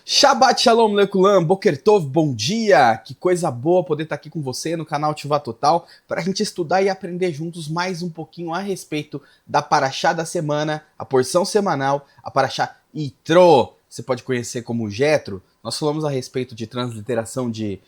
Shabbat Shalom Lekulam, Boker Tov, bom dia! Que coisa boa poder estar aqui com você no canal Tchuvah Total para a gente estudar e aprender juntos mais um pouquinho a respeito da Parashá da semana, a porção semanal, a Parashá Yitro, você pode conhecer como Jetro. Nós falamos a respeito de transliteração de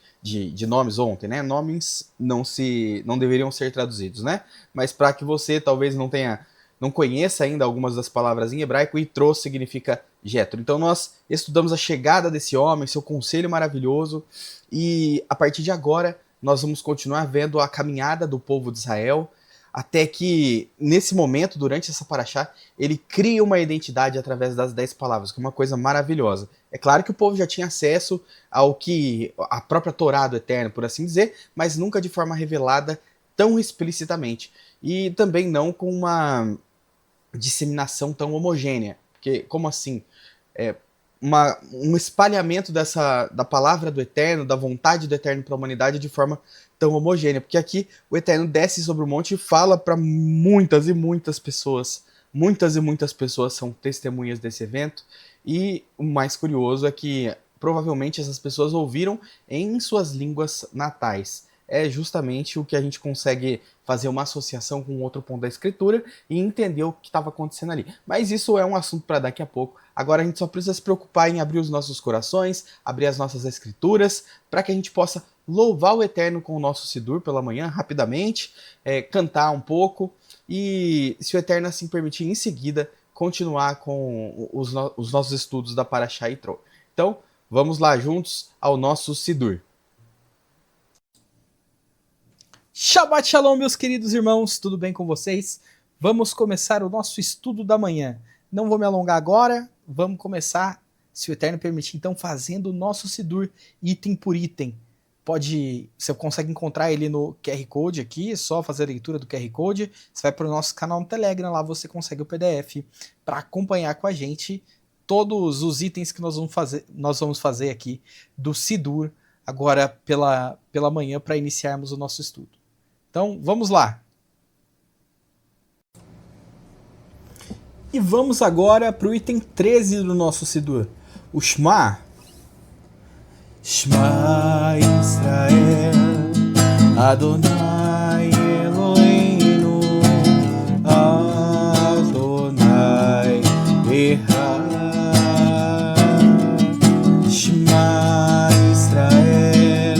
nomes ontem, né? Nomes não deveriam ser traduzidos, né? Mas para que você talvez não conheça ainda algumas das palavras em hebraico, Yitro significa Jetro. Então nós estudamos a chegada desse homem, seu conselho maravilhoso, e a partir de agora nós vamos continuar vendo a caminhada do povo de Israel, até que nesse momento, durante essa paraxá, ele cria uma identidade através das 10 palavras, que é uma coisa maravilhosa. É claro que o povo já tinha acesso ao que a própria Torá do Eterno, por assim dizer, mas nunca de forma revelada tão explicitamente, e também não com uma disseminação tão homogênea. Porque, como assim? Um espalhamento da palavra do Eterno, da vontade do Eterno para a humanidade de forma tão homogênea. Porque aqui o Eterno desce sobre o monte e fala para muitas e muitas pessoas. Muitas e muitas pessoas são testemunhas desse evento. E o mais curioso é que provavelmente essas pessoas ouviram em suas línguas natais. É justamente o que a gente consegue fazer uma associação com outro ponto da escritura e entender o que estava acontecendo ali. Mas isso é um assunto para daqui a pouco. Agora a gente só precisa se preocupar em abrir os nossos corações, abrir as nossas escrituras, para que a gente possa louvar o Eterno com o nosso Sidur pela manhã, rapidamente, cantar um pouco e, se o Eterno assim permitir, em seguida, continuar com os nossos estudos da Parashá Yitro. Então, vamos lá juntos ao nosso Sidur. Shabbat Shalom, meus queridos irmãos, tudo bem com vocês? Vamos começar o nosso estudo da manhã. Não vou me alongar agora, vamos começar, se o Eterno permitir, então, fazendo o nosso Sidur, item por item. Você consegue encontrar ele no QR Code aqui, é só fazer a leitura do QR Code. Você vai para o nosso canal no Telegram, lá você consegue o PDF para acompanhar com a gente todos os itens que nós vamos fazer aqui do Sidur, agora pela manhã, para iniciarmos o nosso estudo. Então, vamos lá. E vamos agora para o item 13 do nosso Sidur, o Shema. Shema Israel, Adonai Eloheinu, Adonai Echad. Shema Israel,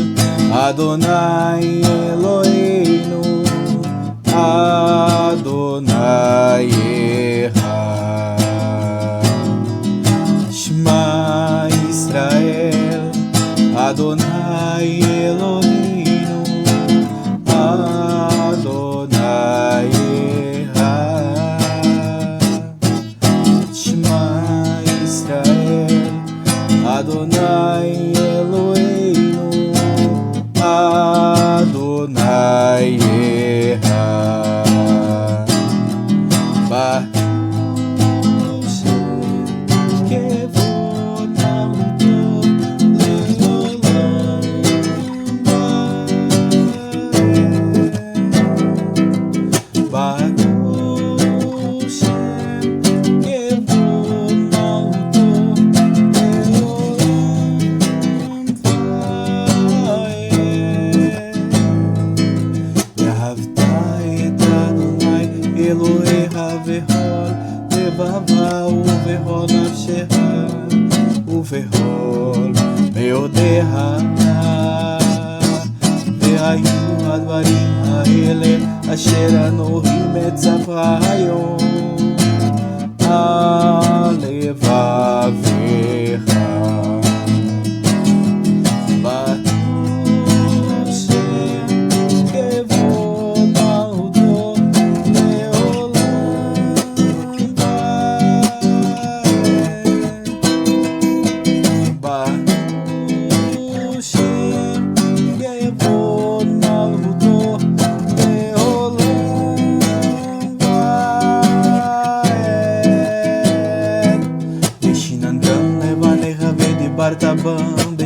Adonai Eloheinu, Adonai Echad. Shema Israel, Adonai Eloheinu, Adonai Echad. Shema Israel, Adonai Eloheinu, Adonai Echad. אשר אנוכי מצווה היום על לבביך.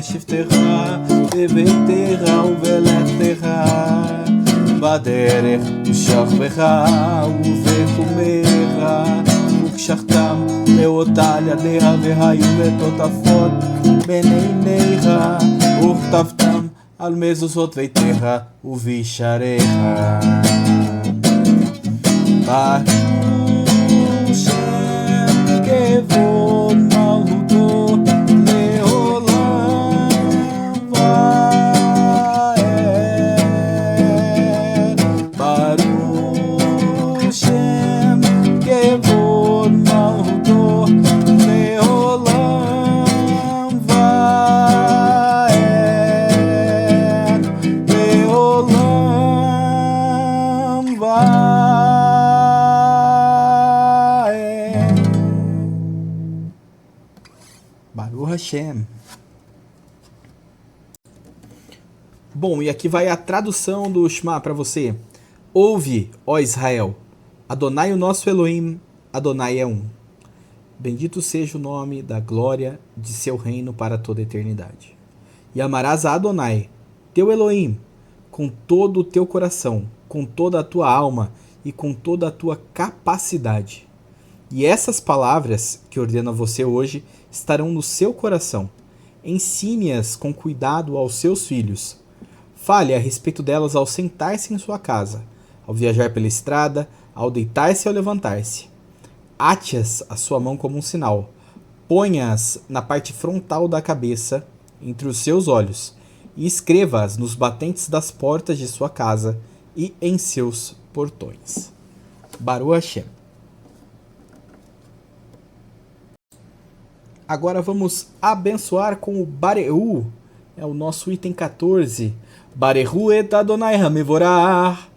בשבתך בביתך ובלכתך בדרך ושכבך ובקומך וקשחתם לאותה על ידיה והיו לטוטפות בין עיניך וכתבתם על מזוזות ביתך ובישריך. כבוד מלכותו Hashem. Bom, e aqui vai a tradução do Shema para você. Ouve, ó Israel, Adonai o nosso Elohim, Adonai é um. Bendito seja o nome da glória de seu reino para toda a eternidade. E amarás a Adonai, teu Elohim, com todo o teu coração, com toda a tua alma e com toda a tua capacidade. E essas palavras que ordeno a você hoje estarão no seu coração. Ensine-as com cuidado aos seus filhos. Fale a respeito delas ao sentar-se em sua casa, ao viajar pela estrada, ao deitar-se e ao levantar-se. Ate-as à sua mão como um sinal. Ponha-as na parte frontal da cabeça, entre os seus olhos, e escreva-as nos batentes das portas de sua casa e em seus portões. Baruch Hashem. Agora vamos abençoar com o Barehu, é o nosso item 14. Barehu et Adonai HaMevorach,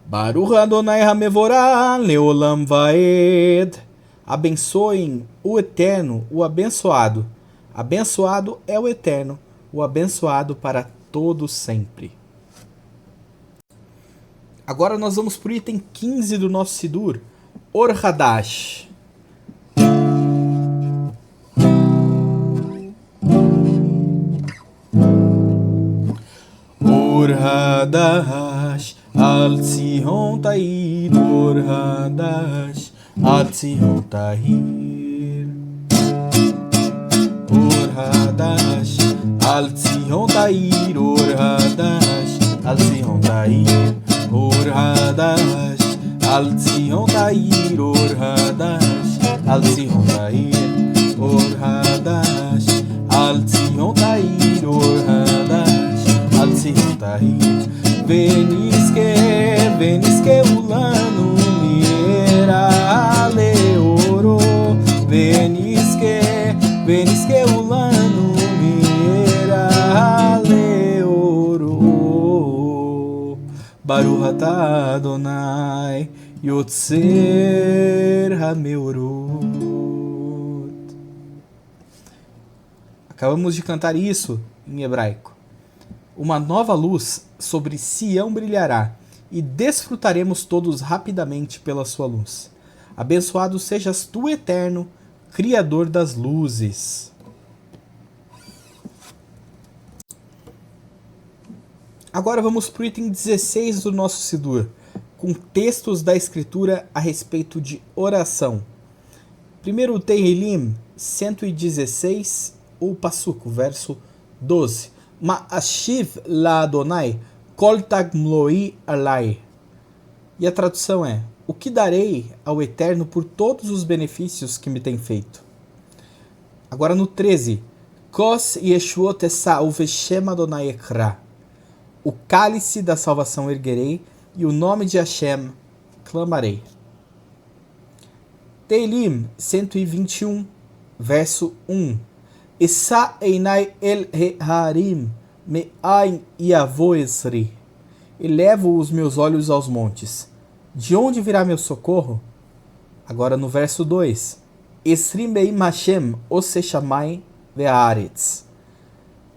Baruch Adonai HaMevorach, Leolam Vaed. Abençoem o Eterno, o abençoado. Abençoado é o Eterno, o abençoado para todo sempre. Agora nós vamos para o item 15 do nosso Sidur, Or Hadash. Or Hadash, Al Tzihon Tahir, Or Hadash, Al Tzihon Tahir. Or Hadash, Al Tzihon Tahir, Or Hadash, Al Tzihon Tahir. Or Hadash, Al Tzihon Tahir, Or Hadash, Al Tzihon Tahir. Or Hadash, Al Tzihon Tahir, Or Hadash, Al Tzihon Tahir. Veniske ulanu miera leoro. Veniske ulanu miera leoro. Baruch atah Adonai Yotzer HaMeorot. Acabamos de cantar isso em hebraico. Uma nova luz sobre Sião brilhará, e desfrutaremos todos rapidamente pela sua luz. Abençoado sejas tu, Eterno, Criador das luzes. Agora vamos para o item 16 do nosso Sidur, com textos da Escritura a respeito de oração. Primeiro, Tehillim 116, o Passuco, verso 12. Ma'ashiv la Adonai kol tagmloi alai. E a tradução é: o que darei ao Eterno por todos os benefícios que me tem feito? Agora no 13. Kos yeshuot esau veshem Adonai ekra. O cálice da salvação erguerei e o nome de Hashem clamarei. Teilim 121, verso 1. Essa einai el harim me'ain yavoesri. Elevo os meus olhos aos montes. De onde virá meu socorro? Agora no verso 2. Esri me'im Hashem osechamai ve'aretz.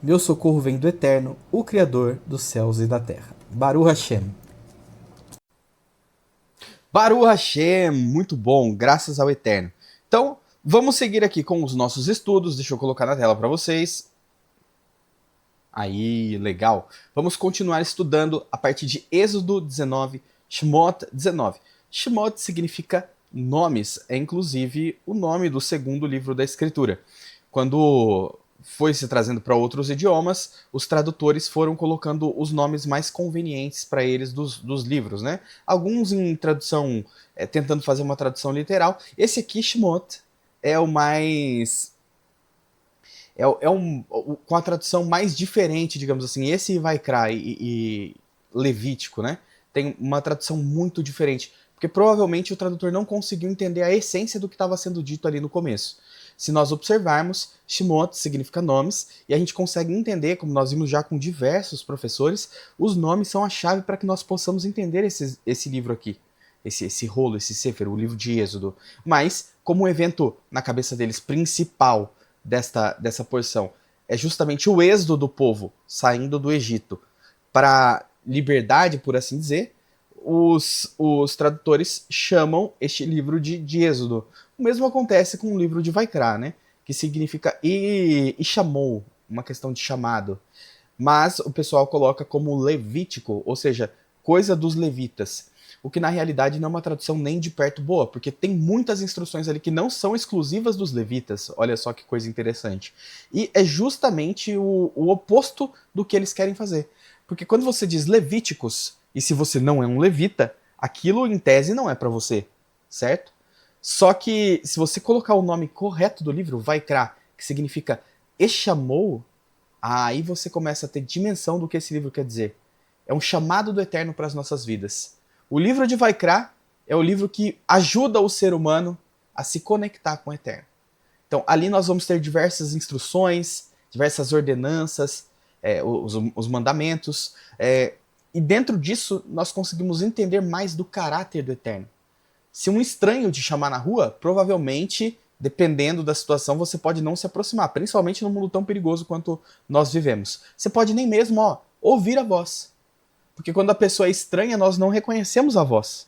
Meu socorro vem do Eterno, o Criador dos céus e da terra. Baruch Hashem. Baruch Hashem, muito bom, graças ao Eterno. Então, vamos seguir aqui com os nossos estudos. Deixa eu colocar na tela para vocês. Aí, legal. Vamos continuar estudando a partir de Êxodo 19, Shemot 19. Shemot significa nomes, é inclusive o nome do segundo livro da Escritura. Quando foi se trazendo para outros idiomas, os tradutores foram colocando os nomes mais convenientes para eles dos livros, né? Alguns em tradução, tentando fazer uma tradução literal. Esse aqui, Shemot, é o mais... com a tradução mais diferente, digamos assim. Esse Vaikra e Levítico, né? Tem uma tradução muito diferente, porque provavelmente o tradutor não conseguiu entender a essência do que estava sendo dito ali no começo. Se nós observarmos, Shemot significa nomes, e a gente consegue entender, como nós vimos já com diversos professores, os nomes são a chave para que nós possamos entender esse livro aqui, esse rolo, esse Sefer, o livro de Êxodo. Mas, como o evento na cabeça deles principal dessa porção é justamente o êxodo do povo saindo do Egito para liberdade, por assim dizer, os tradutores chamam este livro de Êxodo. O mesmo acontece com o livro de Vaikra, né? Que significa e chamou, uma questão de chamado. Mas o pessoal coloca como Levítico, ou seja, coisa dos levitas. O que na realidade não é uma tradução nem de perto boa, porque tem muitas instruções ali que não são exclusivas dos levitas. Olha só que coisa interessante. E é justamente o oposto do que eles querem fazer. Porque quando você diz Levíticos, e se você não é um levita, aquilo em tese não é para você, certo? Só que se você colocar o nome correto do livro, Vaikra, que significa e chamou, aí você começa a ter dimensão do que esse livro quer dizer. É um chamado do Eterno para as nossas vidas. O livro de Vaikra é o livro que ajuda o ser humano a se conectar com o Eterno. Então, ali nós vamos ter diversas instruções, diversas ordenanças, os mandamentos, e dentro disso nós conseguimos entender mais do caráter do Eterno. Se um estranho te chamar na rua, provavelmente, dependendo da situação, você pode não se aproximar, principalmente num mundo tão perigoso quanto nós vivemos. Você pode nem mesmo ouvir a voz. Porque quando a pessoa é estranha, nós não reconhecemos a voz.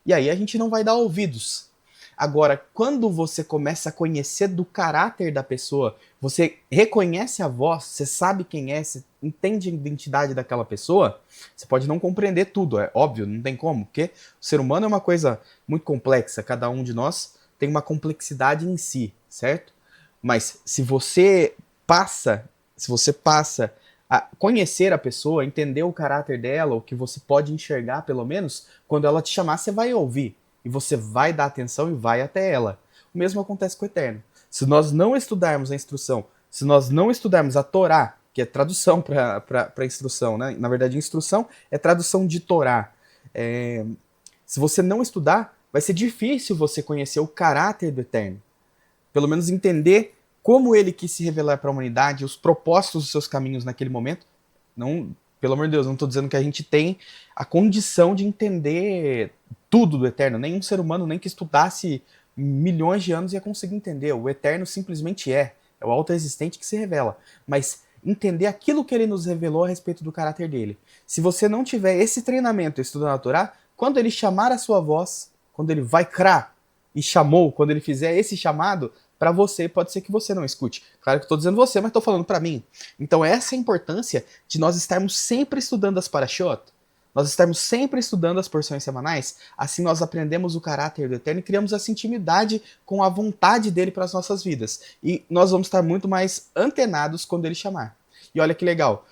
E aí a gente não vai dar ouvidos. Agora, quando você começa a conhecer do caráter da pessoa, você reconhece a voz, você sabe quem é, você entende a identidade daquela pessoa, você pode não compreender tudo, é óbvio, não tem como, porque o ser humano é uma coisa muito complexa, cada um de nós tem uma complexidade em si, certo? Mas se você passa a conhecer a pessoa, entender o caráter dela, o que você pode enxergar pelo menos, quando ela te chamar, você vai ouvir. E você vai dar atenção e vai até ela. O mesmo acontece com o Eterno. Se nós não estudarmos a instrução, se nós não estudarmos a Torá, que é tradução para instrução, né? Na verdade, instrução é tradução de Torá. Se você não estudar, vai ser difícil você conhecer o caráter do Eterno. Pelo menos entender como ele quis se revelar para a humanidade, os propósitos dos seus caminhos naquele momento. Não, pelo amor de Deus, não estou dizendo que a gente tem a condição de entender tudo do Eterno. Nenhum ser humano, nem que estudasse milhões de anos, ia conseguir entender. O Eterno simplesmente é o autoexistente que se revela. Mas entender aquilo que ele nos revelou a respeito do caráter dele. Se você não tiver esse treinamento estudando a Torá, quando ele chamar a sua voz, quando ele vai crá e chamou, quando ele fizer esse chamado, para você, pode ser que você não escute. Claro que eu estou dizendo você, mas estou falando para mim. Então essa é a importância de nós estarmos sempre estudando as parashot, nós estarmos sempre estudando as porções semanais, assim nós aprendemos o caráter do Eterno e criamos essa intimidade com a vontade dele para as nossas vidas. E nós vamos estar muito mais antenados quando ele chamar. E olha que legal,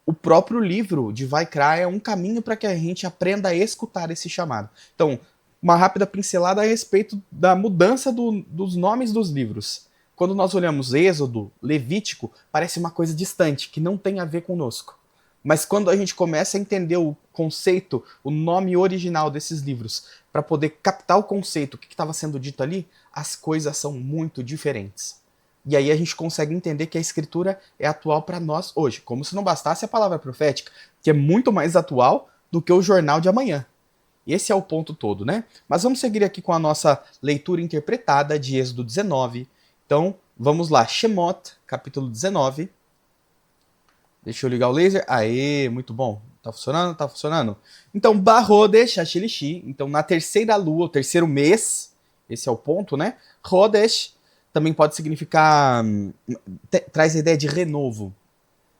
o próprio livro de Vaikra é um caminho para que a gente aprenda a escutar esse chamado. Então, uma rápida pincelada a respeito da mudança dos nomes dos livros. Quando nós olhamos Êxodo, Levítico, parece uma coisa distante, que não tem a ver conosco. Mas quando a gente começa a entender o conceito, o nome original desses livros, para poder captar o conceito, o que estava sendo dito ali, as coisas são muito diferentes. E aí a gente consegue entender que a escritura é atual para nós hoje, como se não bastasse a palavra profética, que é muito mais atual do que o jornal de amanhã. Esse é o ponto todo, né? Mas vamos seguir aqui com a nossa leitura interpretada de Êxodo 19. Então, vamos lá. Shemot, capítulo 19. Deixa eu ligar o laser. Aê, muito bom. Tá funcionando? Tá funcionando. Então, Barodesh Hashilishi. Então, na terceira lua, o terceiro mês. Esse é o ponto, né? Rodesh também pode significar... traz a ideia de renovo.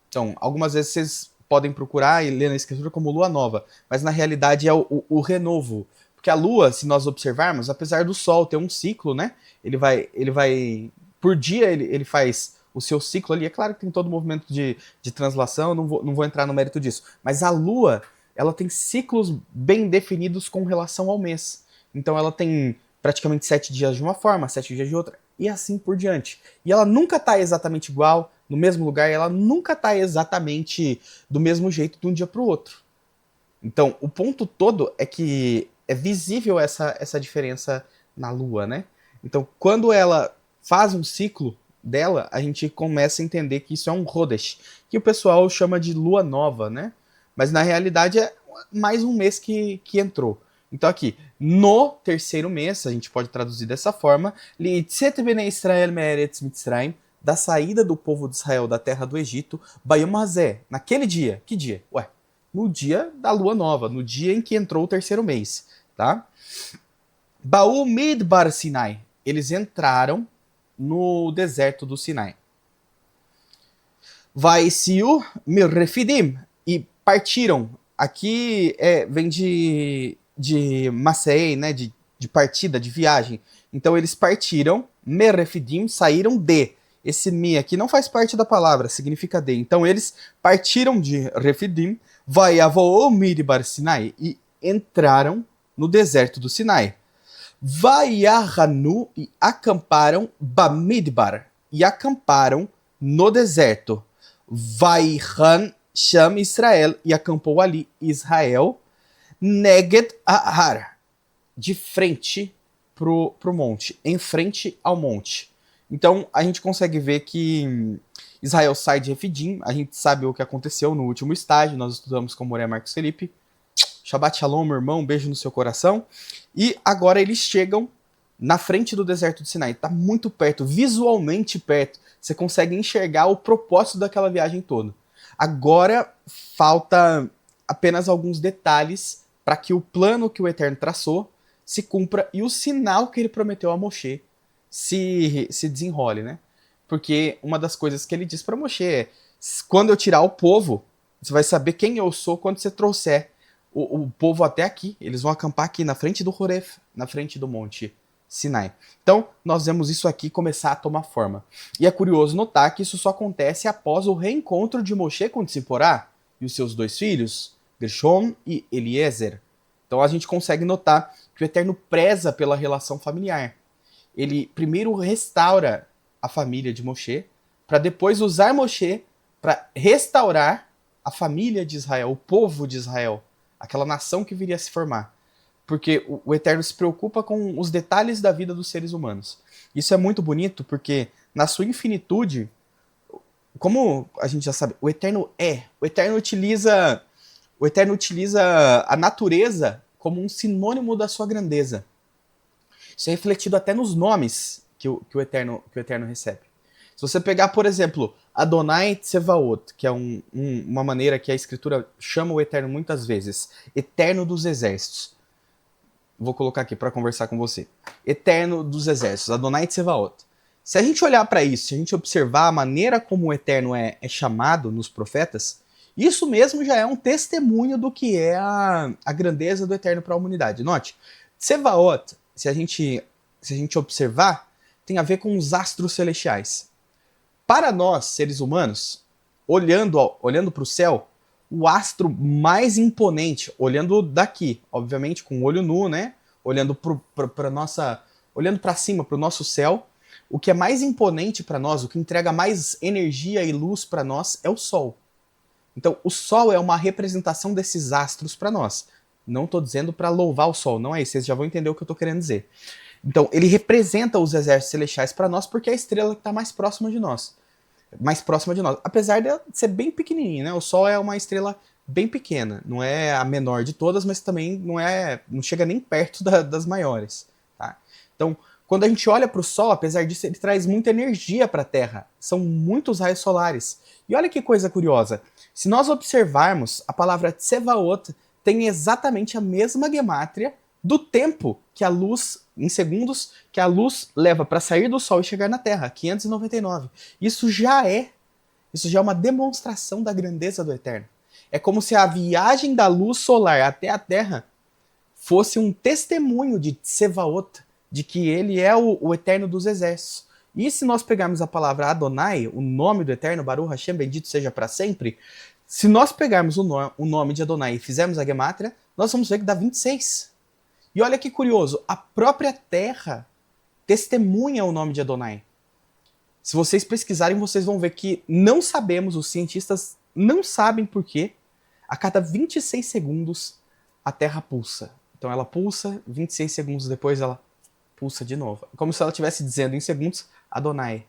Então, algumas vezes vocês podem procurar e ler na escritura como lua nova, mas na realidade é o renovo. Porque a lua, se nós observarmos, apesar do sol ter um ciclo, né? Ele vai por dia ele faz o seu ciclo ali. É claro que tem todo o movimento de translação, não vou entrar no mérito disso. Mas a lua, ela tem ciclos bem definidos com relação ao mês. Então ela tem praticamente 7 dias de uma forma, 7 dias de outra, e assim por diante. E ela nunca está exatamente igual, no mesmo lugar, ela nunca está exatamente do mesmo jeito de um dia para o outro. Então, o ponto todo é que é visível essa diferença na Lua, né? Então, quando ela faz um ciclo dela, a gente começa a entender que isso é um Rodesh, que o pessoal chama de Lua Nova, né? Mas na realidade é mais um mês que entrou. Então aqui, no terceiro mês, a gente pode traduzir dessa forma, Li'tzet bnei Israel me'eretz Mitzrayim, da saída do povo de Israel da terra do Egito, Bayom Hazé, naquele dia. Que dia? Ué, no dia da lua nova, no dia em que entrou o terceiro mês, tá? Baú Midbar Sinai, eles entraram no deserto do Sinai. Vaisiu Mirrefidim, e partiram. Aqui vem de Masei, né, de partida, de viagem. Então eles partiram, Merrefidim, saíram de. Esse mi aqui não faz parte da palavra, significa de. Então eles partiram de Refidim, Vaiavou Midbar Sinai, e entraram no deserto do Sinai. Vaiahanu, e acamparam Bamidbar, e acamparam no deserto. Vaihan Sham Israel, e acampou ali Israel, Neged Ahar, de frente pro monte, em frente ao monte. Então a gente consegue ver que Israel sai de Refidim, a gente sabe o que aconteceu no último estágio, nós estudamos com Moré Marcos Felipe. Shabbat Shalom, meu irmão, um beijo no seu coração. E agora eles chegam na frente do deserto de Sinai, está muito perto, visualmente perto. Você consegue enxergar o propósito daquela viagem toda. Agora falta apenas alguns detalhes para que o plano que o Eterno traçou se cumpra e o sinal que ele prometeu a Moshe se desenrole, né? Porque uma das coisas que ele diz para Moshe é: quando eu tirar o povo, você vai saber quem eu sou quando você trouxer o povo até aqui. Eles vão acampar aqui na frente do Horef, na frente do monte Sinai. Então, nós vemos isso aqui começar a tomar forma. E é curioso notar que isso só acontece após o reencontro de Moshe com Tzipporá e os seus 2 filhos, Gershom e Eliezer. Então a gente consegue notar que o Eterno preza pela relação familiar. Ele primeiro restaura a família de Moshe, para depois usar Moshe para restaurar a família de Israel, o povo de Israel, aquela nação que viria a se formar. Porque o Eterno se preocupa com os detalhes da vida dos seres humanos. Isso é muito bonito porque, na sua infinitude, como a gente já sabe, o Eterno utiliza a natureza como um sinônimo da sua grandeza. Isso é refletido até nos nomes que o Eterno recebe. Se você pegar, por exemplo, Adonai Tsevaot, que é uma maneira que a Escritura chama o Eterno muitas vezes, Eterno dos Exércitos. Vou colocar aqui para conversar com você. Eterno dos Exércitos, Adonai Tsevaot. Se a gente olhar para isso, se a gente observar a maneira como o Eterno é chamado nos profetas, isso mesmo já é um testemunho do que é a grandeza do Eterno para a humanidade. Note, Tsevaot, se a gente observar, tem a ver com os astros celestiais. Para nós, seres humanos, olhando para o céu, o astro mais imponente, olhando daqui, obviamente com o olho nu, né? Olhando para cima, para o nosso céu, o que é mais imponente para nós, o que entrega mais energia e luz para nós é o Sol. Então, o Sol é uma representação desses astros para nós. Não estou dizendo para louvar o Sol, não é isso, vocês já vão entender o que eu estou querendo dizer. Então, ele representa os exércitos celestiais para nós porque é a estrela que está mais próxima de nós. Mais próxima de nós. Apesar de ser bem pequenininha, né? O Sol é uma estrela bem pequena. Não é a menor de todas, mas também não chega nem perto das maiores. Tá? Então, quando a gente olha para o Sol, apesar disso, ele traz muita energia para a Terra. São muitos raios solares. E olha que coisa curiosa. Se nós observarmos, a palavra Tsevaot tem exatamente a mesma gemátria do tempo que a luz, em segundos, que a luz leva para sair do Sol e chegar na Terra, 599. Isso já é uma demonstração da grandeza do Eterno. É como se a viagem da luz solar até a Terra fosse um testemunho de Tsevaot, de que ele é o Eterno dos Exércitos. E se nós pegarmos a palavra Adonai, o nome do Eterno, Baruch Hashem, bendito seja para sempre, se nós pegarmos o nome de Adonai e fizermos a gemátria, nós vamos ver que dá 26. E olha que curioso, a própria Terra testemunha o nome de Adonai. Se vocês pesquisarem, vocês vão ver que não sabemos, os cientistas não sabem por quê, a cada 26 segundos a Terra pulsa. Então ela pulsa, 26 segundos depois ela pulsa de novo. Como se ela estivesse dizendo em segundos, Adonai,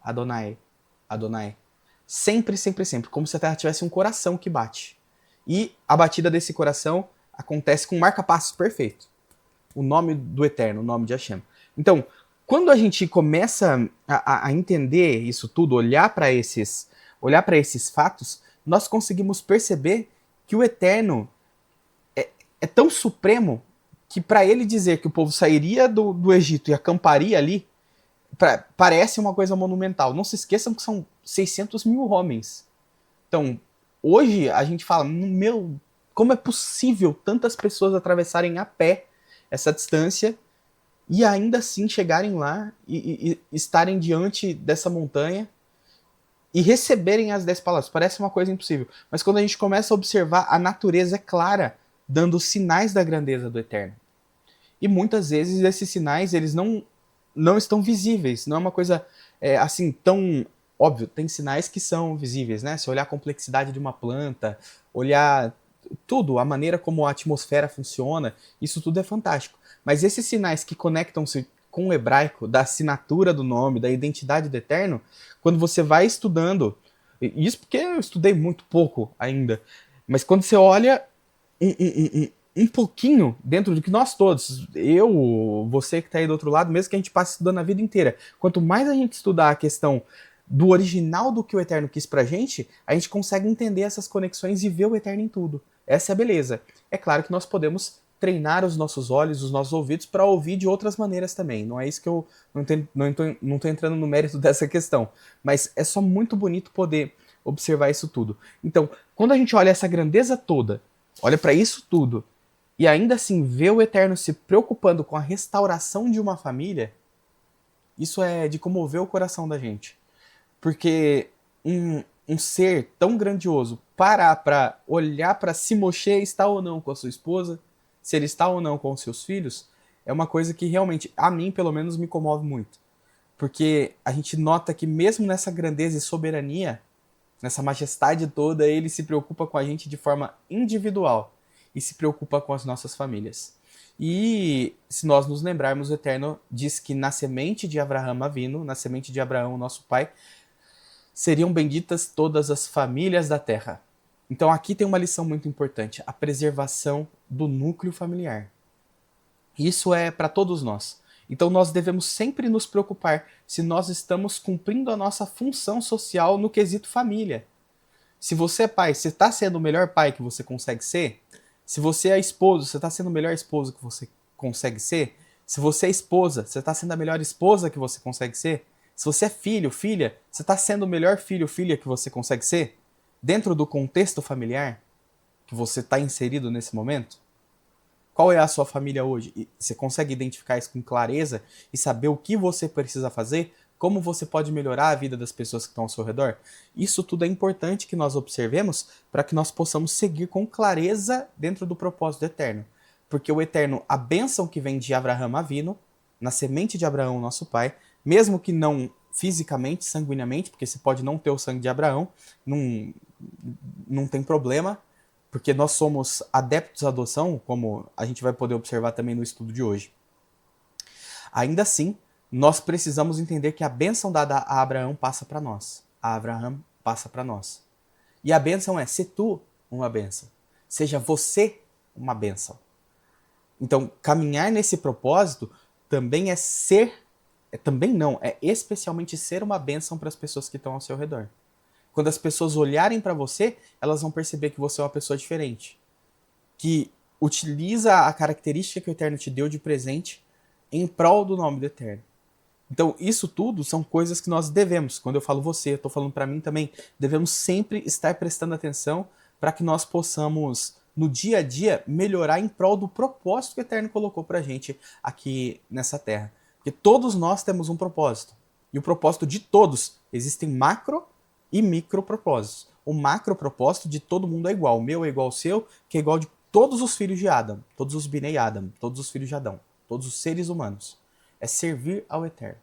Adonai, Adonai. Sempre, sempre, sempre. Como se a Terra tivesse um coração que bate. E a batida desse coração acontece com um marca-passos perfeito. O nome do Eterno, o nome de Hashem. Então, quando a gente começa a entender isso tudo, olhar para esses fatos, nós conseguimos perceber que o Eterno é tão supremo que para ele dizer que o povo sairia do Egito e acamparia ali, parece uma coisa monumental. Não se esqueçam que são 600 mil homens. Então, hoje a gente fala, como é possível tantas pessoas atravessarem a pé essa distância e ainda assim chegarem lá e estarem diante dessa montanha e receberem as 10 palavras? Parece uma coisa impossível. Mas quando a gente começa a observar, a natureza é clara, dando sinais da grandeza do Eterno. E muitas vezes esses sinais, eles não estão visíveis. Não é uma coisa assim tão óbvio. Tem sinais que são visíveis, né? Se olhar a complexidade de uma planta, olhar tudo, a maneira como a atmosfera funciona, isso tudo é fantástico. Mas esses sinais que conectam-se com o hebraico, da assinatura do nome, da identidade do Eterno, quando você vai estudando, isso porque eu estudei muito pouco ainda, mas quando você olha um pouquinho dentro do que nós todos, você que está aí do outro lado, mesmo que a gente passe estudando a vida inteira, quanto mais a gente estudar a questão do original do que o Eterno quis pra gente, a gente consegue entender essas conexões e ver o Eterno em tudo. Essa é a beleza. É claro que nós podemos treinar os nossos olhos, os nossos ouvidos para ouvir de outras maneiras também. Não é isso que eu não estou entrando no mérito dessa questão. Mas é só muito bonito poder observar isso tudo. Então, quando a gente olha essa grandeza toda, olha para isso tudo, e ainda assim vê o Eterno se preocupando com a restauração de uma família, isso é de comover o coração da gente. Porque um ser tão grandioso parar para olhar para se Moshe está ou não com a sua esposa, se ele está ou não com os seus filhos, é uma coisa que realmente, a mim pelo menos, me comove muito. Porque a gente nota que mesmo nessa grandeza e soberania, nessa majestade toda, ele se preocupa com a gente de forma individual e se preocupa com as nossas famílias. E se nós nos lembrarmos, o Eterno diz que na semente de Abraão Avino, na semente de Abraão, nosso pai, seriam benditas todas as famílias da terra. Então aqui tem uma lição muito importante, a preservação do núcleo familiar. Isso é para todos nós. Então nós devemos sempre nos preocupar se nós estamos cumprindo a nossa função social no quesito família. Se você é pai, você está sendo o melhor pai que você consegue ser? Se você é esposo, você está sendo o melhor esposo que você consegue ser? Se você é esposa, você está sendo a melhor esposa que você consegue ser? Se você é filho, filha, você está sendo o melhor filho, filha que você consegue ser? Dentro do contexto familiar que você está inserido nesse momento? Qual é a sua família hoje? E você consegue identificar isso com clareza e saber o que você precisa fazer? Como você pode melhorar a vida das pessoas que estão ao seu redor? Isso tudo é importante que nós observemos para que nós possamos seguir com clareza dentro do propósito eterno. Porque o Eterno, a bênção que vem de Abraão Avino, na semente de Abraão, nosso pai, mesmo que não fisicamente, sanguineamente, porque você pode não ter o sangue de Abraão, não tem problema, porque nós somos adeptos à adoção, como a gente vai poder observar também no estudo de hoje. Ainda assim, nós precisamos entender que a bênção dada a Abraão passa para nós. A Abraão passa para nós. E a bênção é ser tu uma bênção. Seja você uma bênção. Então, caminhar nesse propósito também é ser, também não, é especialmente ser uma bênção para as pessoas que estão ao seu redor. Quando as pessoas olharem para você, elas vão perceber que você é uma pessoa diferente, que utiliza a característica que o Eterno te deu de presente em prol do nome do Eterno. Então, isso tudo são coisas que nós devemos. Quando eu falo você, eu estou falando para mim também, devemos sempre estar prestando atenção para que nós possamos, no dia a dia, melhorar em prol do propósito que o Eterno colocou para a gente aqui nessa terra. Porque todos nós temos um propósito. E o propósito de todos, existem macro e micro propósitos. O macro propósito de todo mundo é igual. O meu é igual ao seu, que é igual de todos os filhos de Adam, todos os Binei Adam, todos os filhos de Adão, todos os seres humanos. É servir ao Eterno.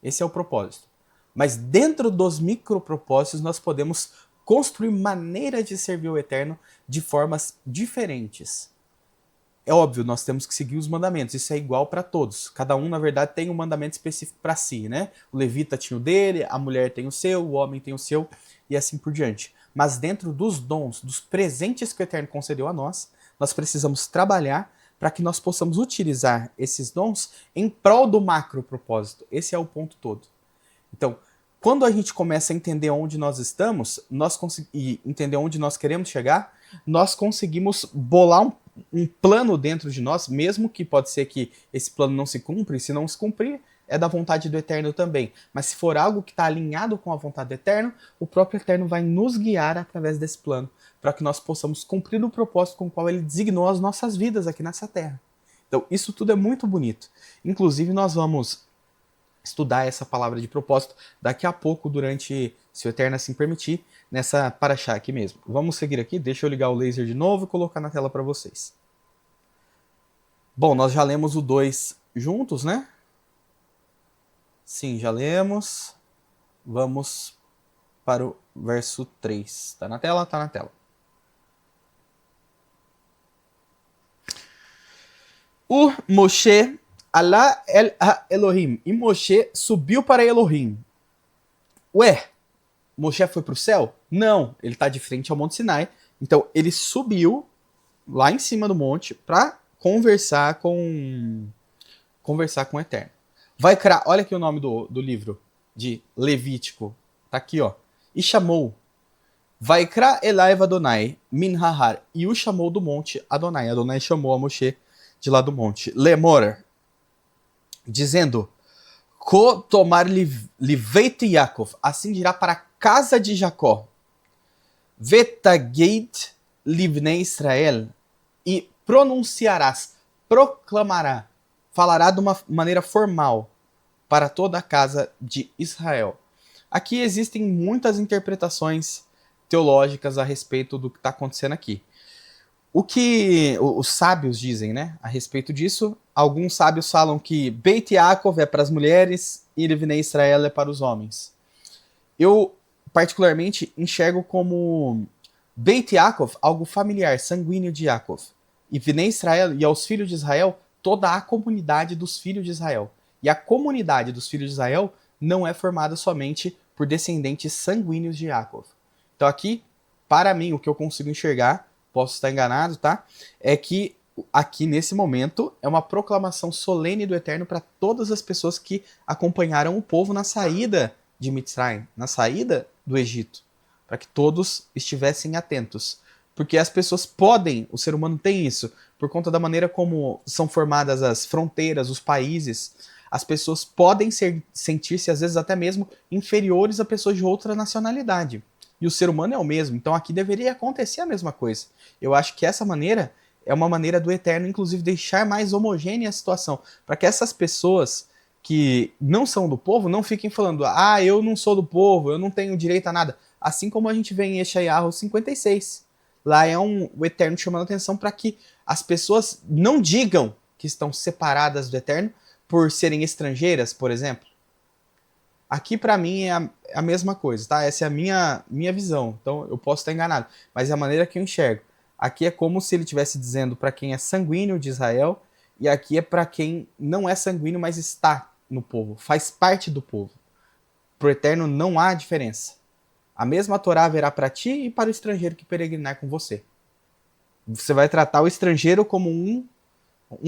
Esse é o propósito. Mas dentro dos micropropósitos nós podemos construir maneiras de servir ao Eterno de formas diferentes. É óbvio, nós temos que seguir os mandamentos, isso é igual para todos. Cada um, na verdade, tem um mandamento específico para si, né? O levita tinha o dele, a mulher tem o seu, o homem tem o seu, e assim por diante. Mas dentro dos dons, dos presentes que o Eterno concedeu a nós, nós precisamos trabalhar para que nós possamos utilizar esses dons em prol do macro propósito. Esse é o ponto todo. Então, quando a gente começa a entender onde nós estamos, e entender onde nós queremos chegar, nós conseguimos bolar um plano dentro de nós, mesmo que pode ser que esse plano não se cumpra, e se não se cumprir, é da vontade do Eterno também. Mas se for algo que está alinhado com a vontade do Eterno, o próprio Eterno vai nos guiar através desse plano, para que nós possamos cumprir o propósito com o qual Ele designou as nossas vidas aqui nessa terra. Então, isso tudo é muito bonito. Inclusive, nós vamos estudar essa palavra de propósito daqui a pouco, durante, se o Eterno assim permitir, nessa paraxá aqui mesmo. Vamos seguir aqui, deixa eu ligar o laser de novo e colocar na tela para vocês. Bom, nós já lemos o 2 juntos, né? Sim, já lemos. Vamos para o verso 3. Tá na tela? Tá na tela. O Moshe Alá el Elohim. E Moshe subiu para Elohim. Ué, Moshe foi para o céu? Não, ele está de frente ao Monte Sinai. Então ele subiu lá em cima do monte para conversar com o Eterno. Vai criar, olha aqui o nome do livro de Levítico. Tá aqui, ó. E chamou. Vaikra Elaiv Adonai min hahar. E o chamou do monte Adonai. Adonai chamou a Moshe de lá do monte. Lemor, dizendo: Ko tomar liveit Yaakov. Assim dirá para a casa de Jacó. Vetageit livnei Israel. E pronunciarás, proclamará, falará de uma maneira formal para toda a casa de Israel. Aqui existem muitas interpretações teológicas a respeito do que está acontecendo aqui. O que os sábios dizem, né, a respeito disso, alguns sábios falam que Beit Yaakov é para as mulheres e Livnei Israel é para os homens. Eu, particularmente, enxergo como Beit Yaakov algo familiar, sanguíneo de Yaakov. E Livnei Israel, e aos filhos de Israel, toda a comunidade dos filhos de Israel. E a comunidade dos filhos de Israel não é formada somente por descendentes sanguíneos de Yaakov. Então aqui, para mim, o que eu consigo enxergar, posso estar enganado, tá? É que aqui nesse momento é uma proclamação solene do Eterno para todas as pessoas que acompanharam o povo na saída de Mitzrayim, na saída do Egito, para que todos estivessem atentos. Porque as pessoas podem, o ser humano tem isso, por conta da maneira como são formadas as fronteiras, os países, as pessoas podem sentir-se às vezes até mesmo inferiores a pessoas de outra nacionalidade. E o ser humano é o mesmo, então aqui deveria acontecer a mesma coisa. Eu acho que essa maneira é uma maneira do Eterno, inclusive, deixar mais homogênea a situação, para que essas pessoas que não são do povo não fiquem falando: ah, eu não sou do povo, eu não tenho direito a nada. Assim como a gente vê em Yeshayahu 56. Lá é o Eterno chamando a atenção para que as pessoas não digam que estão separadas do Eterno por serem estrangeiras, por exemplo. Aqui para mim é a mesma coisa, tá? Essa é a minha visão, então eu posso estar enganado, mas é a maneira que eu enxergo. Aqui é como se ele estivesse dizendo para quem é sanguíneo de Israel, e aqui é para quem não é sanguíneo, mas está no povo, faz parte do povo. Para o Eterno não há diferença. A mesma Torá haverá para ti e para o estrangeiro que peregrinar com você. Você vai tratar o estrangeiro como um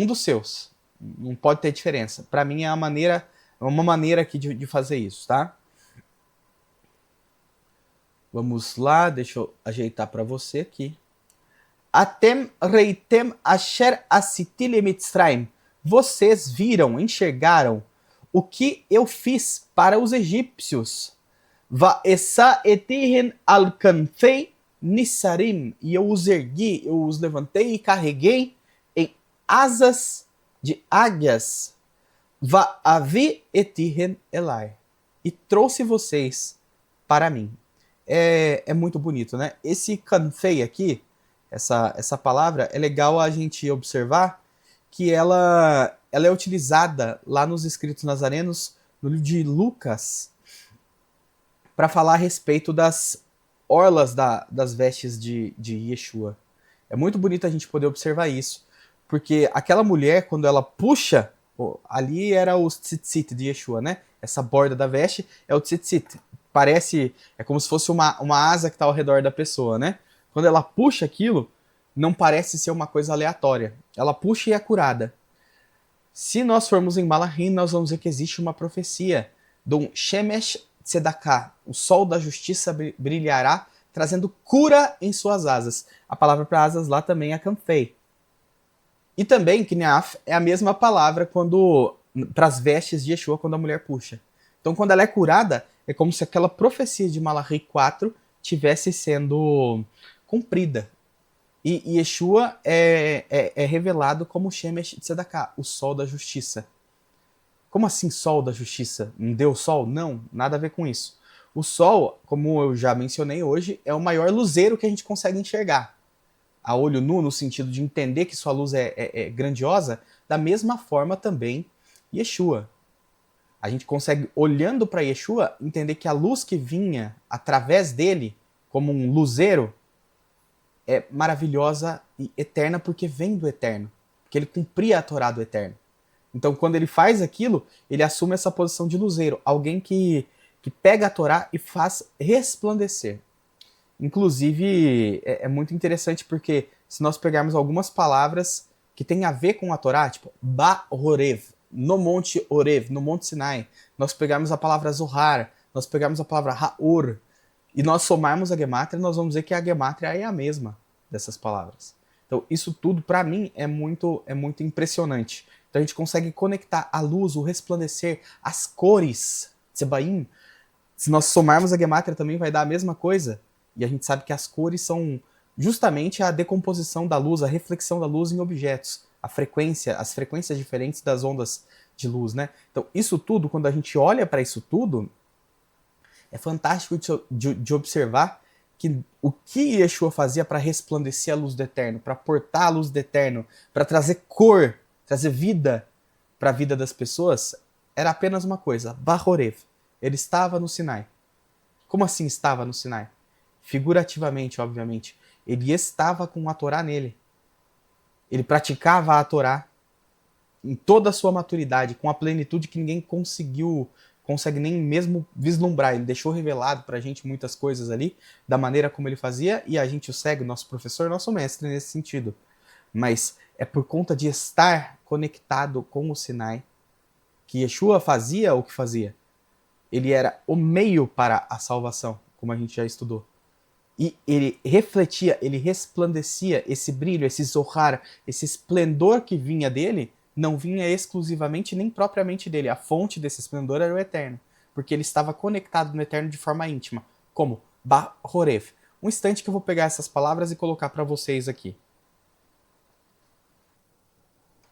dos seus. Não pode ter diferença. Para mim é uma maneira aqui de fazer isso, tá? Vamos lá, deixa eu ajeitar para você aqui. Atem reitem asher asiti lemitzrayim. Vocês viram, enxergaram o que eu fiz para os egípcios. Va'esa etihen alcanfei nissarim. E eu os ergui, eu os levantei e carreguei em asas de águias. Va'avi etihen elai. E trouxe vocês para mim. É muito bonito, né? Esse canfei aqui, essa palavra, é legal a gente observar que ela é utilizada lá nos escritos nazarenos, no livro de Lucas, para falar a respeito das orlas das vestes de Yeshua. É muito bonito a gente poder observar isso, porque aquela mulher, quando ela puxa, ali era o tzitzit de Yeshua, né? Essa borda da veste é o tzitzit. Parece, é como se fosse uma asa que está ao redor da pessoa, né? Quando ela puxa aquilo, não parece ser uma coisa aleatória. Ela puxa e é curada. Se nós formos em Malachim, nós vamos ver que existe uma profecia do Shemesh Tzedakah, o sol da justiça brilhará, trazendo cura em suas asas. A palavra para asas lá também é Kanfei. E também, Kneaf, é a mesma palavra para as vestes de Yeshua quando a mulher puxa. Então, quando ela é curada, é como se aquela profecia de Malachi 4 tivesse sendo cumprida. E Yeshua é revelado como Shemesh Tzedakah, o sol da justiça. Como assim sol da justiça? Um Deus sol? Não, nada a ver com isso. O sol, como eu já mencionei hoje, é o maior luzeiro que a gente consegue enxergar. A olho nu, no sentido de entender que sua luz é grandiosa, da mesma forma também Yeshua. A gente consegue, olhando para Yeshua, entender que a luz que vinha através dele, como um luzeiro, é maravilhosa e eterna porque vem do eterno. Porque ele cumpria a Torá do eterno. Então, quando ele faz aquilo, ele assume essa posição de luzeiro. Alguém que pega a Torá e faz resplandecer. Inclusive, é muito interessante porque se nós pegarmos algumas palavras que têm a ver com a Torá, tipo Ba-Horev, no Monte Horev, no Monte Sinai, nós pegarmos a palavra Zohar, nós pegarmos a palavra Ha'ur, e nós somarmos a Gemátria, nós vamos ver que a Gemátria é a mesma dessas palavras. Então, isso tudo, para mim, é muito impressionante. Então, a gente consegue conectar a luz, o resplandecer, as cores, Tsebaim. Se nós somarmos a Gemátria, também vai dar a mesma coisa. E a gente sabe que as cores são justamente a decomposição da luz, a reflexão da luz em objetos, as frequências diferentes das ondas de luz, né? Então, isso tudo, quando a gente olha para isso tudo, é fantástico de observar que o que Yeshua fazia para resplandecer a luz do Eterno, para portar a luz do Eterno, para trazer cor, trazer vida para a vida das pessoas, era apenas uma coisa, Bahorev. Ele estava no Sinai. Como assim estava no Sinai? Figurativamente, obviamente. Ele estava com a Torá nele. Ele praticava a Torá em toda a sua maturidade, com a plenitude que ninguém consegue nem mesmo vislumbrar. Ele deixou revelado pra gente muitas coisas ali, da maneira como ele fazia, e a gente o segue, nosso professor, nosso mestre nesse sentido. Mas é por conta de estar conectado com o Sinai que Yeshua fazia o que fazia. Ele era o meio para a salvação, como a gente já estudou. E ele refletia, ele resplandecia esse brilho, esse zohar, esse esplendor que vinha dele, não vinha exclusivamente nem propriamente dele. A fonte desse esplendor era o Eterno, porque ele estava conectado no Eterno de forma íntima, como Ba-Horev. Um instante que eu vou pegar essas palavras e colocar para vocês aqui.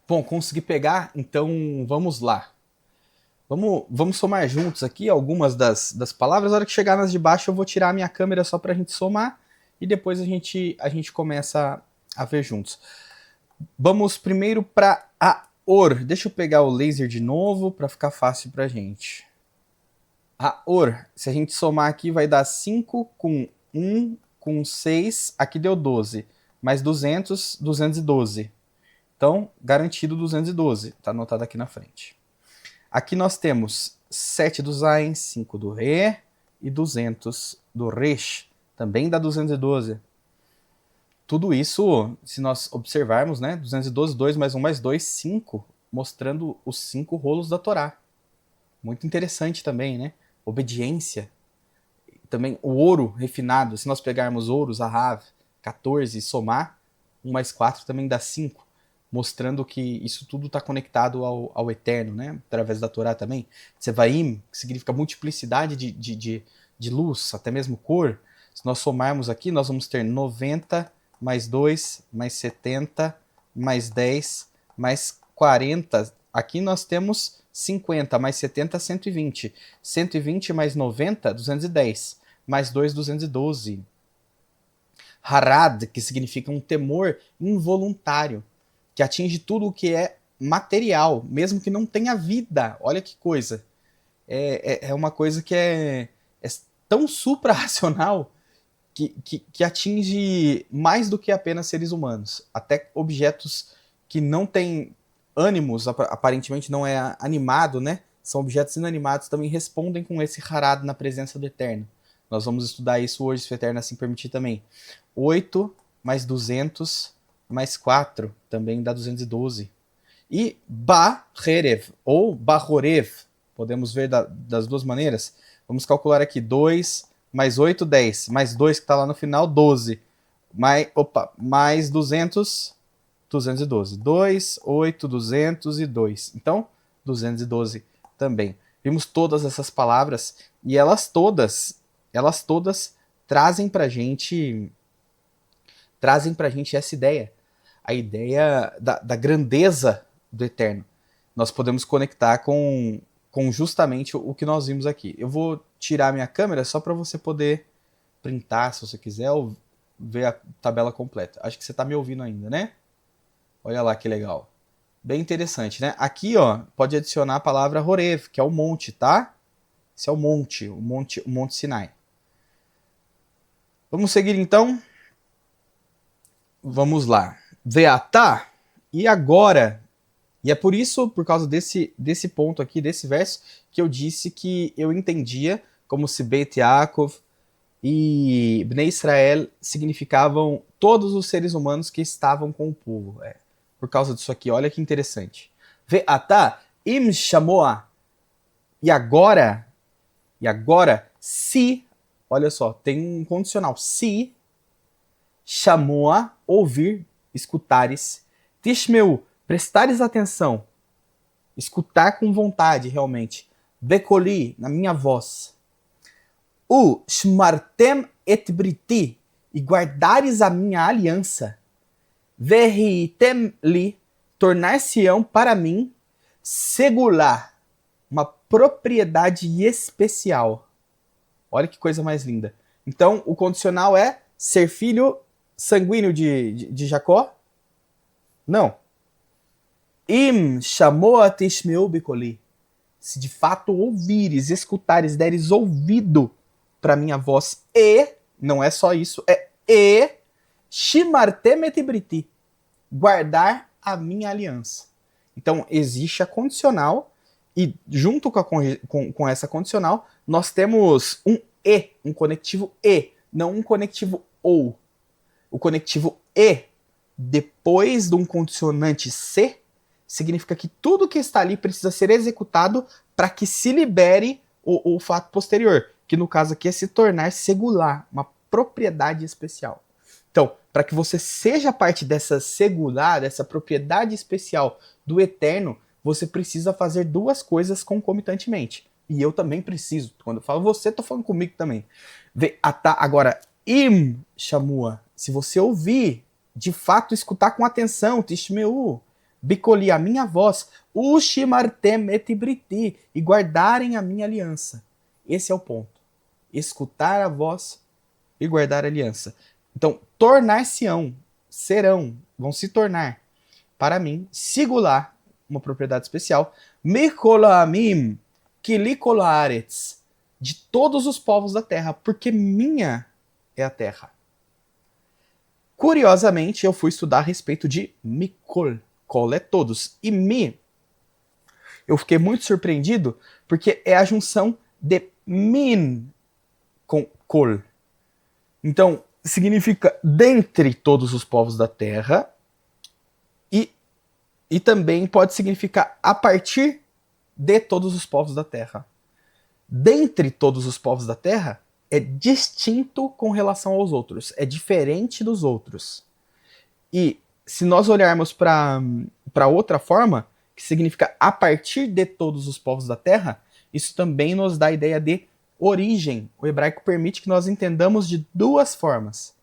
Bom, consegui pegar, então vamos lá. Vamos somar juntos aqui algumas das palavras. Na hora que chegar nas de baixo eu vou tirar a minha câmera só para a gente somar e depois a gente começa a ver juntos. Vamos primeiro para a Or. Deixa eu pegar o laser de novo para ficar fácil para a gente. Haor, se a gente somar aqui, vai dar 5 com 1 com 6, aqui deu 12. Mais 200, 212. Então, garantido 212, está anotado aqui na frente. Aqui nós temos 7 do Zain, 5 do Re e 200 do Resh, também dá 212. Tudo isso, se nós observarmos, né, 212, 2 mais 1 mais 2, 5, mostrando os 5 rolos da Torá. Muito interessante também, né? Obediência. Também o ouro refinado, se nós pegarmos ouro, Zahav, 14 e somar, 1 mais 4 também dá 5, mostrando que isso tudo está conectado ao Eterno, né? Através da Torá também. Tsevaim, que significa multiplicidade de luz, até mesmo cor. Se nós somarmos aqui, nós vamos ter 90 mais 2, mais 70, mais 10, mais 40. Aqui nós temos 50, mais 70, 120. 120 mais 90, 210. Mais 2, 212. Harad, que significa um temor involuntário, que atinge tudo o que é material, mesmo que não tenha vida. Olha que coisa. É uma coisa que é tão supra-racional que atinge mais do que apenas seres humanos. Até objetos que não têm ânimos, aparentemente não é animado, né? São objetos inanimados, também respondem com esse harad na presença do Eterno. Nós vamos estudar isso hoje, se o Eterno assim permitir também. 8 mais 200 mais 4 também dá 212. E Ba-Herev, ou Bahorev, podemos ver das duas maneiras. Vamos calcular aqui 2 mais 8, 10. Mais 2 que está lá no final, 12. Mais 200, 212. 2, 8, 202. Então, 212 também. Vimos todas essas palavras e elas todas trazem pra gente essa ideia. A ideia da grandeza do Eterno. Nós podemos conectar com justamente o que nós vimos aqui. Eu vou tirar minha câmera só para você poder printar, se você quiser, ou ver a tabela completa. Acho que você está me ouvindo ainda, né? Olha lá que legal. Bem interessante, né? Aqui, ó, pode adicionar a palavra Horev, que é o monte, tá? Esse é o monte Sinai. Vamos seguir então? Vamos lá. Veatá, e agora? E é por isso, por causa desse ponto aqui, desse verso, que eu disse que eu entendia como se Beit Yaakov e Bnei Israel significavam todos os seres humanos que estavam com o povo. Por causa disso aqui, olha que interessante. Ve'atá im shamoa. E agora, se, olha só, tem um condicional. Se shamoa, ouvir, escutares, tishmeu, prestares atenção, escutar com vontade, realmente. Bekoli, na minha voz. O shmartem et briti, e guardares a minha aliança. Verritem li, tornar-se-ão para mim, segular, uma propriedade especial. Olha que coisa mais linda. Então, o condicional é ser filho sanguíneo de Jacó? Não. Im shamoa tishmeu bikoli. Se de fato ouvires, escutares, deres ouvido para minha voz, e, não é só isso, shimartem et briti, guardar a minha aliança. Então, existe a condicional, e junto com essa condicional, nós temos um e, um conectivo e, não um conectivo ou. O conectivo e, depois de um condicionante se, significa que tudo que está ali precisa ser executado para que se libere o fato posterior, que no caso aqui é se tornar segular, uma propriedade especial. Então, para que você seja parte dessa segular, dessa propriedade especial do Eterno, você precisa fazer duas coisas concomitantemente. E eu também preciso. Quando eu falo você, estou falando comigo também. Agora, im shamua, se você ouvir, de fato escutar com atenção, tishmeu, bicoli, a minha voz, ushimartem et briti, e guardarem a minha aliança. Esse é o ponto. Escutar a voz e guardar a aliança. Então, tornar-se-ão, serão, vão se tornar, para mim, singular, uma propriedade especial, mikolaamim, kilikolaretz, de todos os povos da terra, porque minha é a terra. Curiosamente, eu fui estudar a respeito de Mikol. Kol é todos. E Mi, eu fiquei muito surpreendido, porque é a junção de Min com Kol. Então, significa dentre todos os povos da terra, e também pode significar a partir de todos os povos da terra. Dentre todos os povos da terra, é distinto com relação aos outros, é diferente dos outros. E se nós olharmos para outra forma, que significa a partir de todos os povos da terra, isso também nos dá a ideia de origem. O hebraico permite que nós entendamos de duas formas.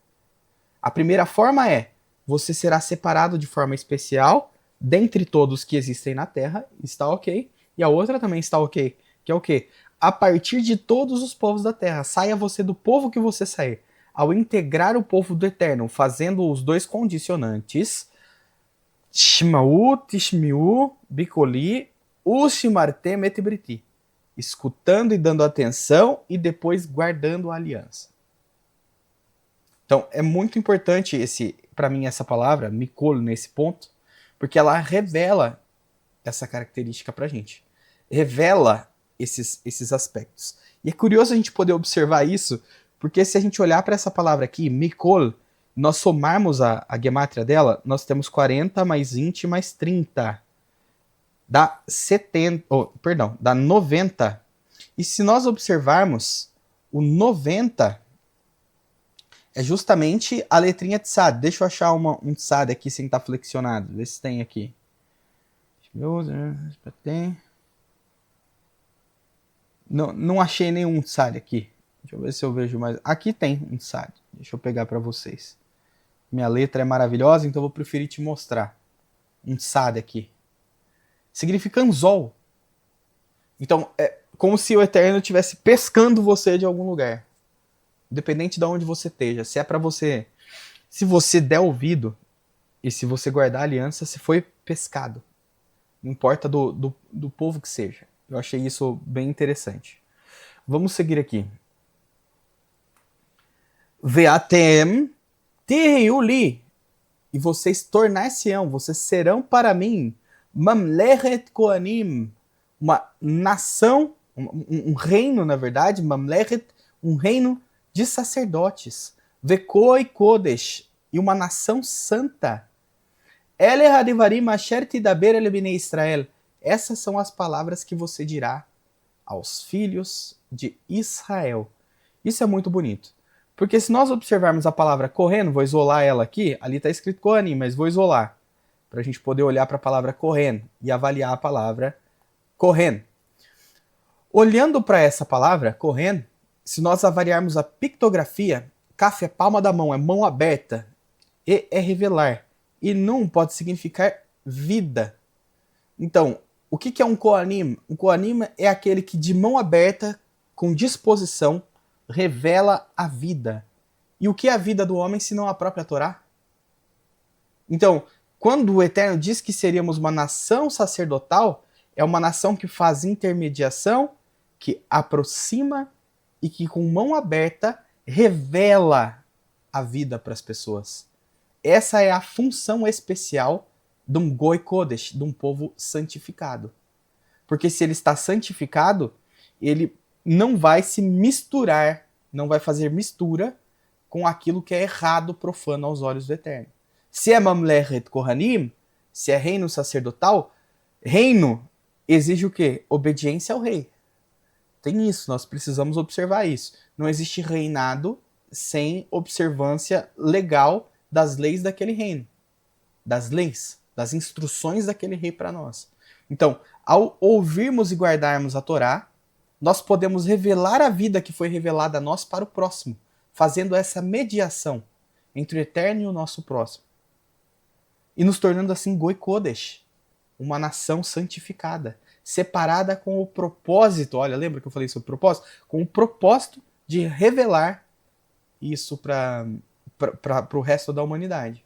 A primeira forma é: você será separado de forma especial dentre todos que existem na terra, está ok. E a outra também está ok, que é o quê? A partir de todos os povos da terra, saia você do povo que você sair. Ao integrar o povo do Eterno, fazendo os dois condicionantes, Shmau, Tishmiu, Bikoli, Ushimartem et Briti. Escutando e dando atenção e depois guardando a aliança. Então, é muito importante para mim essa palavra, Mikol, nesse ponto, porque ela revela essa característica pra gente. Revela esses aspectos. E é curioso a gente poder observar isso, porque se a gente olhar para essa palavra aqui, Mikol, nós somarmos a gemátria dela, nós temos 40 mais 20 mais 30. Dá 90. E se nós observarmos, o 90 é justamente a letrinha Tzad. Deixa eu achar um Tzad aqui sem estar flexionado. Vê se tem aqui. Não achei nenhum Tzad aqui. Deixa eu ver se eu vejo mais. Aqui tem um Tzad. Deixa eu pegar para vocês. Minha letra é maravilhosa, então eu vou preferir te mostrar. Um Tzad aqui. Significa anzol. Então, é como se o Eterno estivesse pescando você de algum lugar. Independente de onde você esteja. Se é para você... Se você der ouvido e se você guardar a aliança, você foi pescado. Não importa do povo que seja. Eu achei isso bem interessante. Vamos seguir aqui. Veatem tirriuli. E vocês tornar-se-ão, vocês serão para mim, mamlechet koanim, uma nação, um reino, na verdade, mamlechet, um reino de sacerdotes, vekoi kodesh, e uma nação santa. Ele hadivarim asher tidaber el bnei Israel. Essas são as palavras que você dirá aos filhos de Israel. Isso é muito bonito. Porque se nós observarmos a palavra Kohen, vou isolar ela aqui, ali está escrito Kohanim, mas vou isolar, para a gente poder olhar para a palavra Kohen e avaliar a palavra Kohen. Olhando para essa palavra, Kohen, se nós avaliarmos a pictografia, Kaf é palma da mão, é mão aberta, E é revelar, e Nun pode significar vida. Então, o que é um Kohanim? Um Kohanim é aquele que de mão aberta, com disposição, revela a vida. E o que é a vida do homem senão a própria Torá? Então, quando o Eterno diz que seríamos uma nação sacerdotal, é uma nação que faz intermediação, que aproxima e que com mão aberta revela a vida para as pessoas. Essa é a função especial de um Goi Kodesh, de um povo santificado. Porque se ele está santificado, ele não vai se misturar, não vai fazer mistura com aquilo que é errado, profano aos olhos do Eterno. Se é Mamlechet Kohanim, se é reino sacerdotal, reino exige o quê? Obediência ao rei. Tem isso, nós precisamos observar isso. Não existe reinado sem observância legal das leis daquele reino. Das leis, das instruções daquele rei para nós. Então, ao ouvirmos e guardarmos a Torá, nós podemos revelar a vida que foi revelada a nós para o próximo, fazendo essa mediação entre o Eterno e o nosso próximo. E nos tornando assim Goi Kodesh, uma nação santificada, separada com o propósito, olha, lembra que eu falei sobre o propósito? Com o propósito de revelar isso para o resto da humanidade.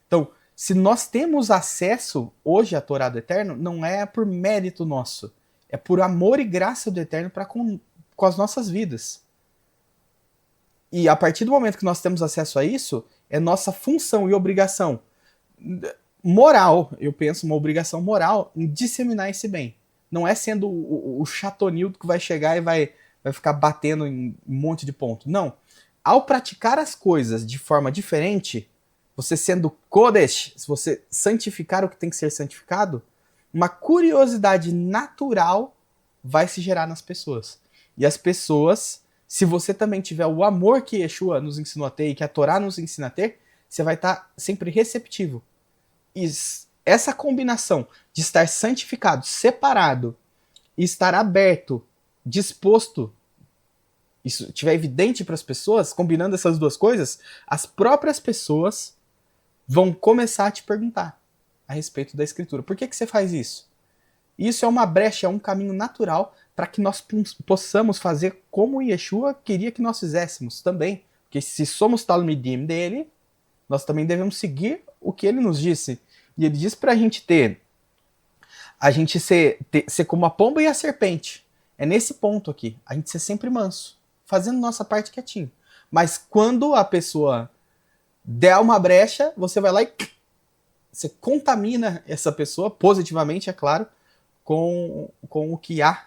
Então, se nós temos acesso hoje à Torá do Eterno, não é por mérito nosso, é por amor e graça do Eterno com as nossas vidas. E a partir do momento que nós temos acesso a isso, é nossa função e obrigação moral, eu penso, uma obrigação moral em disseminar esse bem. Não é sendo o chatonildo que vai chegar e vai ficar batendo em um monte de ponto. Não. Ao praticar as coisas de forma diferente, você sendo Kodesh, se você santificar o que tem que ser santificado, uma curiosidade natural vai se gerar nas pessoas. E as pessoas, se você também tiver o amor que Yeshua nos ensinou a ter e que a Torá nos ensina a ter, você vai estar sempre receptivo. E essa combinação de estar santificado, separado, e estar aberto, disposto, isso estiver evidente para as pessoas, combinando essas duas coisas, as próprias pessoas vão começar a te perguntar a respeito da Escritura. Por que você faz isso? Isso é uma brecha, é um caminho natural para que nós possamos fazer como Yeshua queria que nós fizéssemos também. Porque se somos Talmidim dele, nós também devemos seguir o que ele nos disse. E ele diz para a gente ser como a pomba e a serpente. É nesse ponto aqui, a gente ser sempre manso, fazendo nossa parte quietinho. Mas quando a pessoa der uma brecha, você vai lá e você contamina essa pessoa, positivamente, é claro, com o que há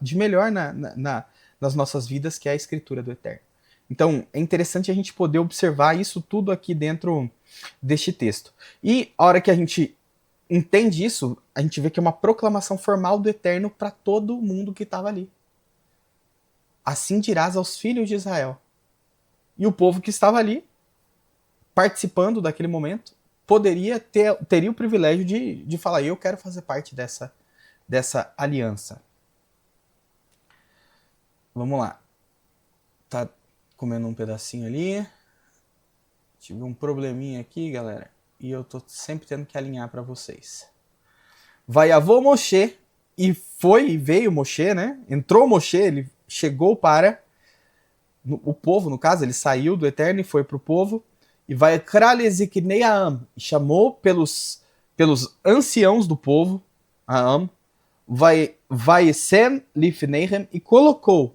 de melhor nas nossas vidas, que é a Escritura do Eterno. Então, é interessante a gente poder observar isso tudo aqui dentro deste texto. E a hora que a gente entende isso, a gente vê que é uma proclamação formal do Eterno para todo mundo que estava ali. Assim dirás aos filhos de Israel. E o povo que estava ali, participando daquele momento, teria o privilégio de falar, eu quero fazer parte dessa aliança. Vamos lá. Tá comendo um pedacinho ali. Tive um probleminha aqui, galera. E eu tô sempre tendo que alinhar para vocês. Vai avô Moshe. E veio Moshe, né? Entrou Moshe, ele chegou para o povo, no caso, ele saiu do Eterno e foi para o povo. E vai Kraleziknei Aam. Chamou pelos anciãos do povo, Aam. Vai Sem Lifneihem. E colocou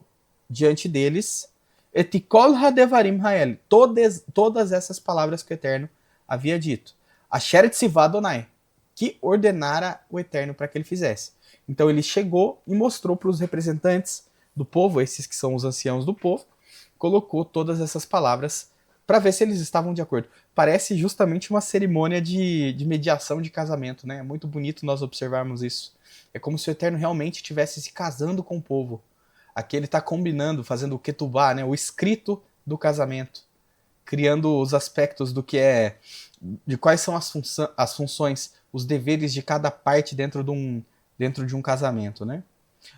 diante deles Etikol Hadevarim Hael, todas essas palavras que o Eterno havia dito. Asher Tzivá Adonai, que ordenara o Eterno para que ele fizesse. Então ele chegou e mostrou para os representantes do povo, esses que são os anciãos do povo, colocou todas essas palavras para ver se eles estavam de acordo. Parece justamente uma cerimônia de mediação de casamento, né? É muito bonito nós observarmos isso. É como se o Eterno realmente estivesse se casando com o povo. Aqui ele está combinando, fazendo o ketubá, né, o escrito do casamento, criando os aspectos do que de quais são as funções, os deveres de cada parte dentro de um casamento, né?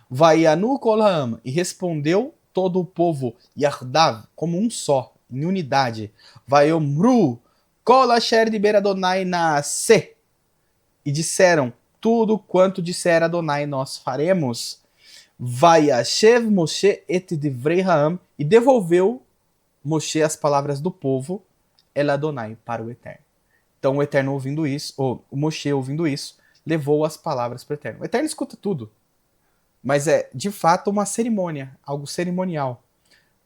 Vaianu kolam, e respondeu todo o povo, Yardav, como um só, em unidade. Vaiomru, kol asher diber Adonai naaseh, e disseram, tudo quanto disser Adonai nós faremos. Vayashev Moshe et divrei Ha'am, e devolveu Moshe as palavras do povo, El Adonai, para o Eterno. Então o Eterno ouvindo isso, ou o Moshe ouvindo isso, levou as palavras para o Eterno. O Eterno escuta tudo, mas é de fato uma cerimônia, algo cerimonial,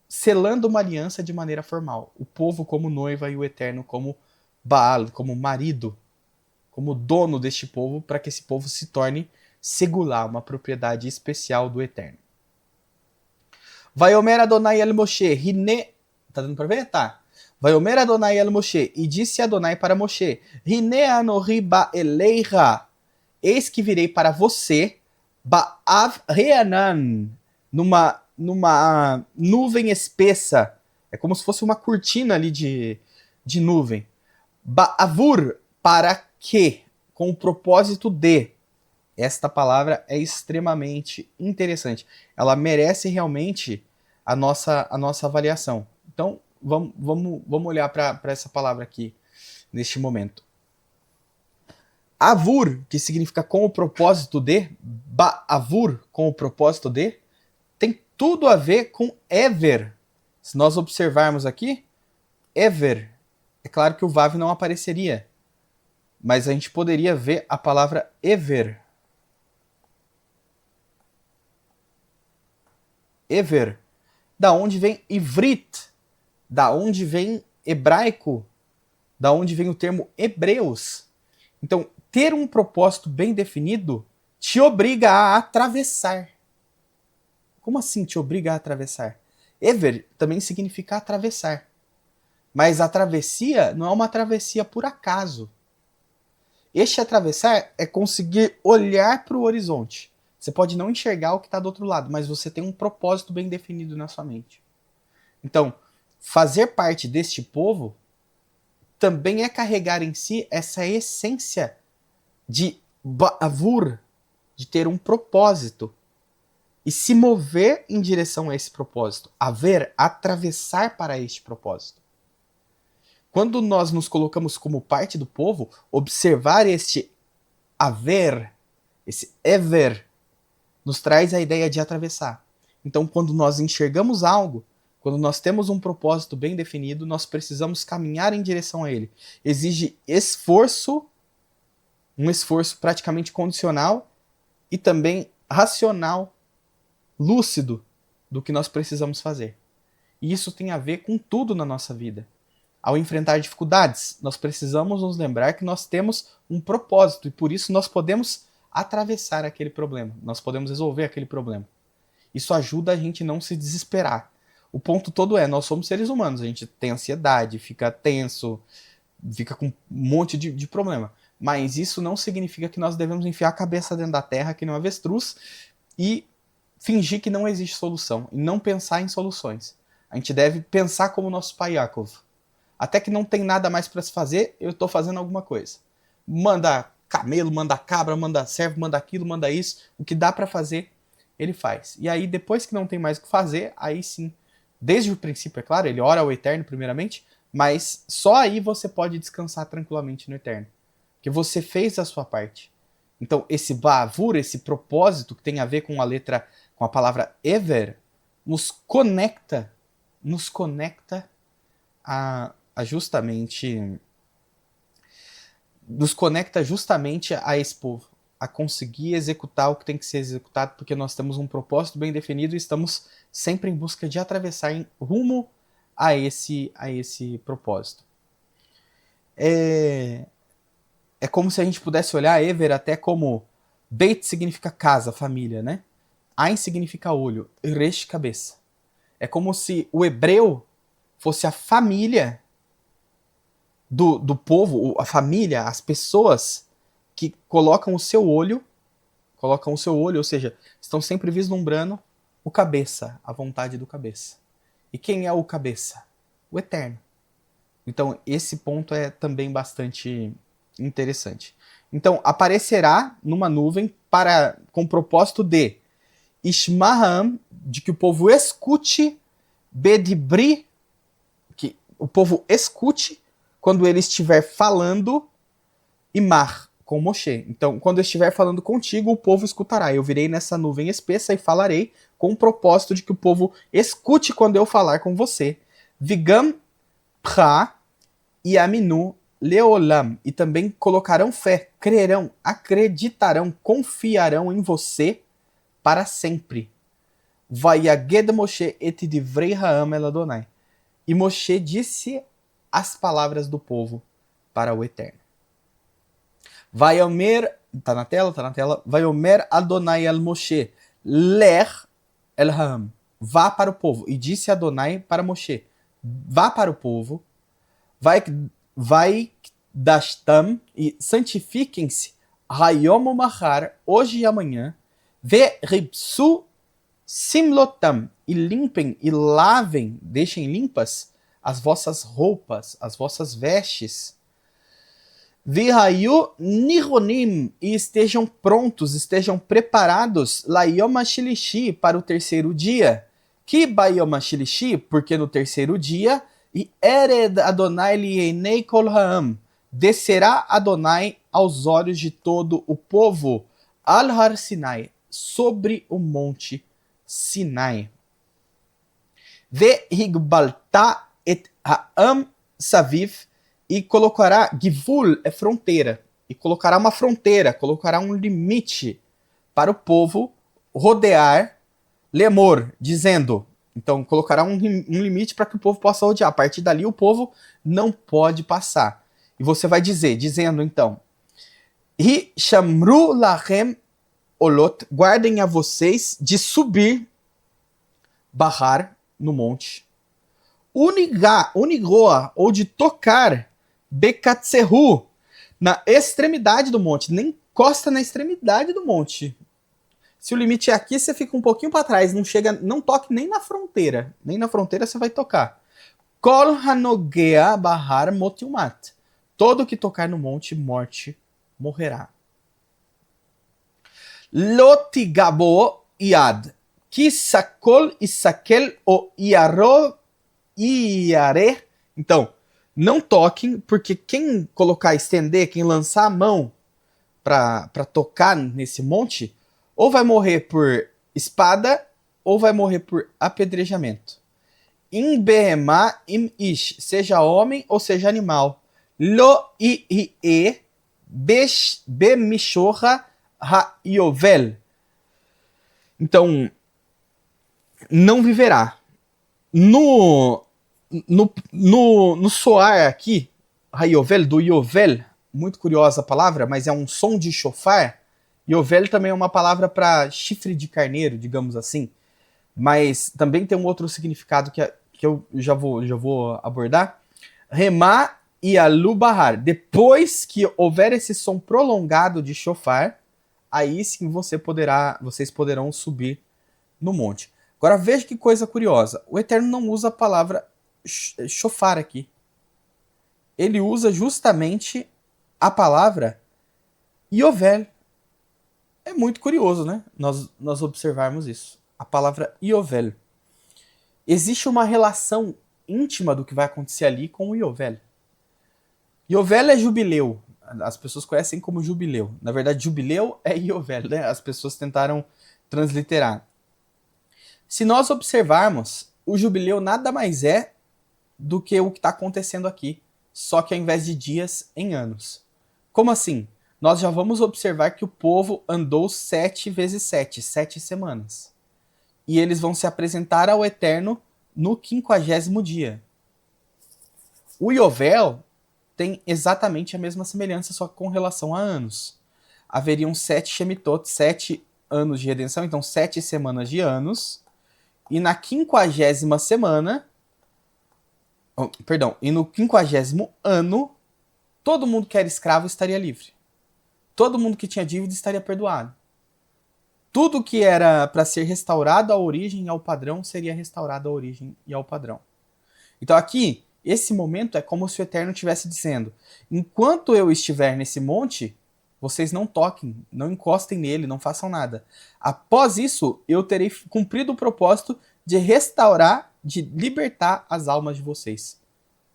selando uma aliança de maneira formal. O povo como noiva e o Eterno como Baal, como marido, como dono deste povo, para que esse povo se torne segular, uma propriedade especial do Eterno. Vai Omer Adonai el Moshe, Hine... Tá dando pra ver? Tá. Vai Omer Adonai el Moshe, e disse Adonai para Moshe, Hine anohi ba'eleiha, eis que virei para você, ba'av reanan, numa nuvem espessa, é como se fosse uma cortina ali de nuvem. Ba'avur, para que? Com o propósito de. Esta palavra é extremamente interessante. Ela merece realmente a nossa avaliação. Então, vamos olhar para essa palavra aqui, neste momento. Avur, que significa com o propósito de, ba'avur, com o propósito de, tem tudo a ver com ever. Se nós observarmos aqui, ever, é claro que o vav não apareceria, mas a gente poderia ver a palavra ever. Ever. Da onde vem Ivrit? Da onde vem hebraico? Da onde vem o termo hebreus? Então, ter um propósito bem definido te obriga a atravessar. Como assim te obriga a atravessar? Ever também significa atravessar. Mas a travessia não é uma travessia por acaso. Este atravessar é conseguir olhar para o horizonte. Você pode não enxergar o que está do outro lado, mas você tem um propósito bem definido na sua mente. Então, fazer parte deste povo também é carregar em si essa essência de ba'avur, de ter um propósito e se mover em direção a esse propósito, atravessar para este propósito. Quando nós nos colocamos como parte do povo, observar este haver, esse ever, nos traz a ideia de atravessar. Então, quando nós enxergamos algo, quando nós temos um propósito bem definido, nós precisamos caminhar em direção a ele. Exige esforço, um esforço praticamente condicional e também racional, lúcido do que nós precisamos fazer. E isso tem a ver com tudo na nossa vida. Ao enfrentar dificuldades, nós precisamos nos lembrar que nós temos um propósito e por isso nós podemos atravessar aquele problema, nós podemos resolver aquele problema. Isso ajuda a gente a não se desesperar. O ponto todo é, nós somos seres humanos, a gente tem ansiedade, fica tenso, fica com um monte de problema. Mas isso não significa que nós devemos enfiar a cabeça dentro da terra, que nem um avestruz, e fingir que não existe solução, e não pensar em soluções. A gente deve pensar como o nosso pai Yaakov. Até que não tem nada mais para se fazer, eu estou fazendo alguma coisa. Manda camelo, manda cabra, manda servo, manda aquilo, manda isso. O que dá para fazer, ele faz. E aí, depois que não tem mais o que fazer, aí sim, desde o princípio, é claro, ele ora ao Eterno primeiramente, mas só aí você pode descansar tranquilamente no Eterno. Porque você fez a sua parte. Então, esse ba'avur, esse propósito que tem a ver com a letra, com a palavra ever, nos conecta justamente a esse povo, a conseguir executar o que tem que ser executado, porque nós temos um propósito bem definido e estamos sempre em busca de atravessar em rumo a esse propósito. É como se a gente pudesse olhar Ever até como Beit significa casa, família, né? Ain significa olho, Resh cabeça. É como se o hebreu fosse a família do povo, a família, as pessoas que colocam o seu olho, ou seja, estão sempre vislumbrando o cabeça, a vontade do cabeça. E quem é o cabeça? O Eterno. Então, esse ponto é também bastante interessante. Então, aparecerá numa nuvem com o propósito de Ishmaham, de que o povo escute, Bedibri, que o povo escute quando ele estiver falando, Imar, com Moshe. Então, quando eu estiver falando contigo, o povo escutará. Eu virei nessa nuvem espessa e falarei com o propósito de que o povo escute quando eu falar com você. Vigam pra e aminu leolam. E também colocarão fé, crerão, acreditarão, confiarão em você para sempre. Vayaged Moshe et divrei ha'am el Adonai. E Moshe disse as palavras do povo para o Eterno. Vayomer, tá na tela. Vayomer Adonai el Moshe, ler el ha'am. Vá para o povo. E disse Adonai para Moshe, vá para o povo, vai dashtam, e santifiquem-se, hayom mahar, hoje e amanhã, ve ribsu simlotam, e limpem e lavem, deixem limpas as vossas roupas, as vossas vestes. Vihayu nironim, e estejam prontos, estejam preparados, layom hashilishi, para o terceiro dia. Que bayom hashilishi, porque no terceiro dia, e ered Adonai lienei kol ha'am, descerá Adonai aos olhos de todo o povo, al har Sinai, sobre o monte Sinai. Ve higbalta et ha'am saviv, e colocará, givul é fronteira, e colocará uma fronteira, colocará um limite para o povo rodear lemor, dizendo. Então, colocará um limite para que o povo possa rodear. A partir dali, o povo não pode passar. E você vai dizer, dizendo então, Hi shamru lahem olot, guardem a vocês de subir, barrar no monte, unigoa, ou de tocar, bekatsehu, na extremidade do monte, nem encosta na extremidade do monte. Se o limite é aqui, você fica um pouquinho para trás, não chega, não toque nem na fronteira. Nem na fronteira você vai tocar. Kol hanogea bahar motiumat. Todo que tocar no monte, morte morrerá. Lotigabo iad. Kisakol isakel o iare. Então, não toquem, porque quem colocar, estender, quem lançar a mão para tocar nesse monte, ou vai morrer por espada, ou vai morrer por apedrejamento. In behemá im ish, seja homem ou seja animal. Lo ie bemishorra ha-yovel. Então, não viverá. No soar aqui, ha-yovel, do yovel, muito curiosa a palavra, mas é um som de chofar. Yovel também é uma palavra para chifre de carneiro, digamos assim. Mas também tem um outro significado que eu já vou abordar. Remá e alubahar. Depois que houver esse som prolongado de chofar, aí sim vocês poderão subir no monte. Agora veja que coisa curiosa. O Eterno não usa a palavra chofar aqui. Ele usa justamente a palavra Yovel. É muito curioso, né? Nós observarmos isso. A palavra Yovel. Existe uma relação íntima do que vai acontecer ali com o Yovel. Yovel é jubileu. As pessoas conhecem como jubileu. Na verdade, jubileu é Yovel, né? As pessoas tentaram transliterar. Se nós observarmos, o jubileu nada mais é do que o que está acontecendo aqui. Só que ao invés de dias, em anos. Como assim? Nós já vamos observar que o povo andou 7 vezes 7, 7 semanas. E eles vão se apresentar ao Eterno no 50º dia. O Yovel tem exatamente a mesma semelhança, só que com relação a anos. Haveriam 7 Shemitot, 7 anos de redenção, então 7 semanas de anos. E na 50ª semana, e no 50º ano, todo mundo que era escravo estaria livre. Todo mundo que tinha dívida estaria perdoado. Tudo que era para ser restaurado à origem e ao padrão seria restaurado à origem e ao padrão. Então aqui, esse momento é como se o Eterno estivesse dizendo: enquanto eu estiver nesse monte, vocês não toquem, não encostem nele, não façam nada. Após isso, eu terei cumprido o propósito de restaurar, de libertar as almas de vocês.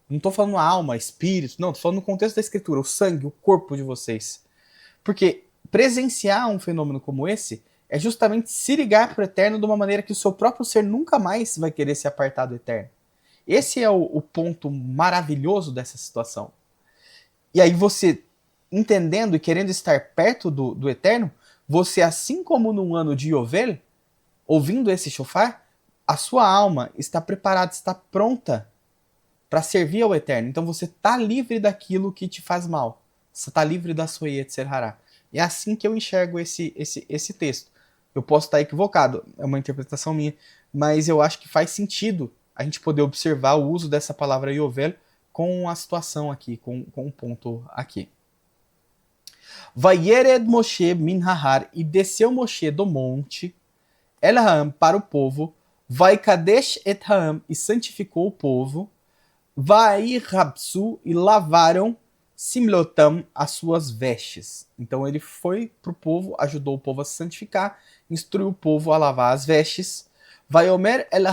Não estou falando alma, espírito, não, estou falando no contexto da escritura, o sangue, o corpo de vocês. Porque presenciar um fenômeno como esse é justamente se ligar para o Eterno de uma maneira que o seu próprio ser nunca mais vai querer se apartar do Eterno. Esse é o ponto maravilhoso dessa situação. E aí você, entendendo e querendo estar perto do Eterno, você, assim como num ano de Yovel, ouvindo esse shofar, a sua alma está preparada, está pronta para servir ao Eterno. Então você está livre daquilo que te faz mal. Você está livre da sua Yetzer Hará. É assim que eu enxergo esse texto. Eu posso estar equivocado, é uma interpretação minha, mas eu acho que faz sentido a gente poder observar o uso dessa palavra Yovel com a situação aqui, com o ponto aqui. Vayered Moshe min hahar, e desceu Moshe do monte, El Ha'am, para o povo, Vai Kadesh et Ha'am, e santificou o povo, Vai Rabsu, e lavaram Simlotam, as suas vestes. Então ele foi para o povo, ajudou o povo a se santificar, instruiu o povo a lavar as vestes. Vai Omer El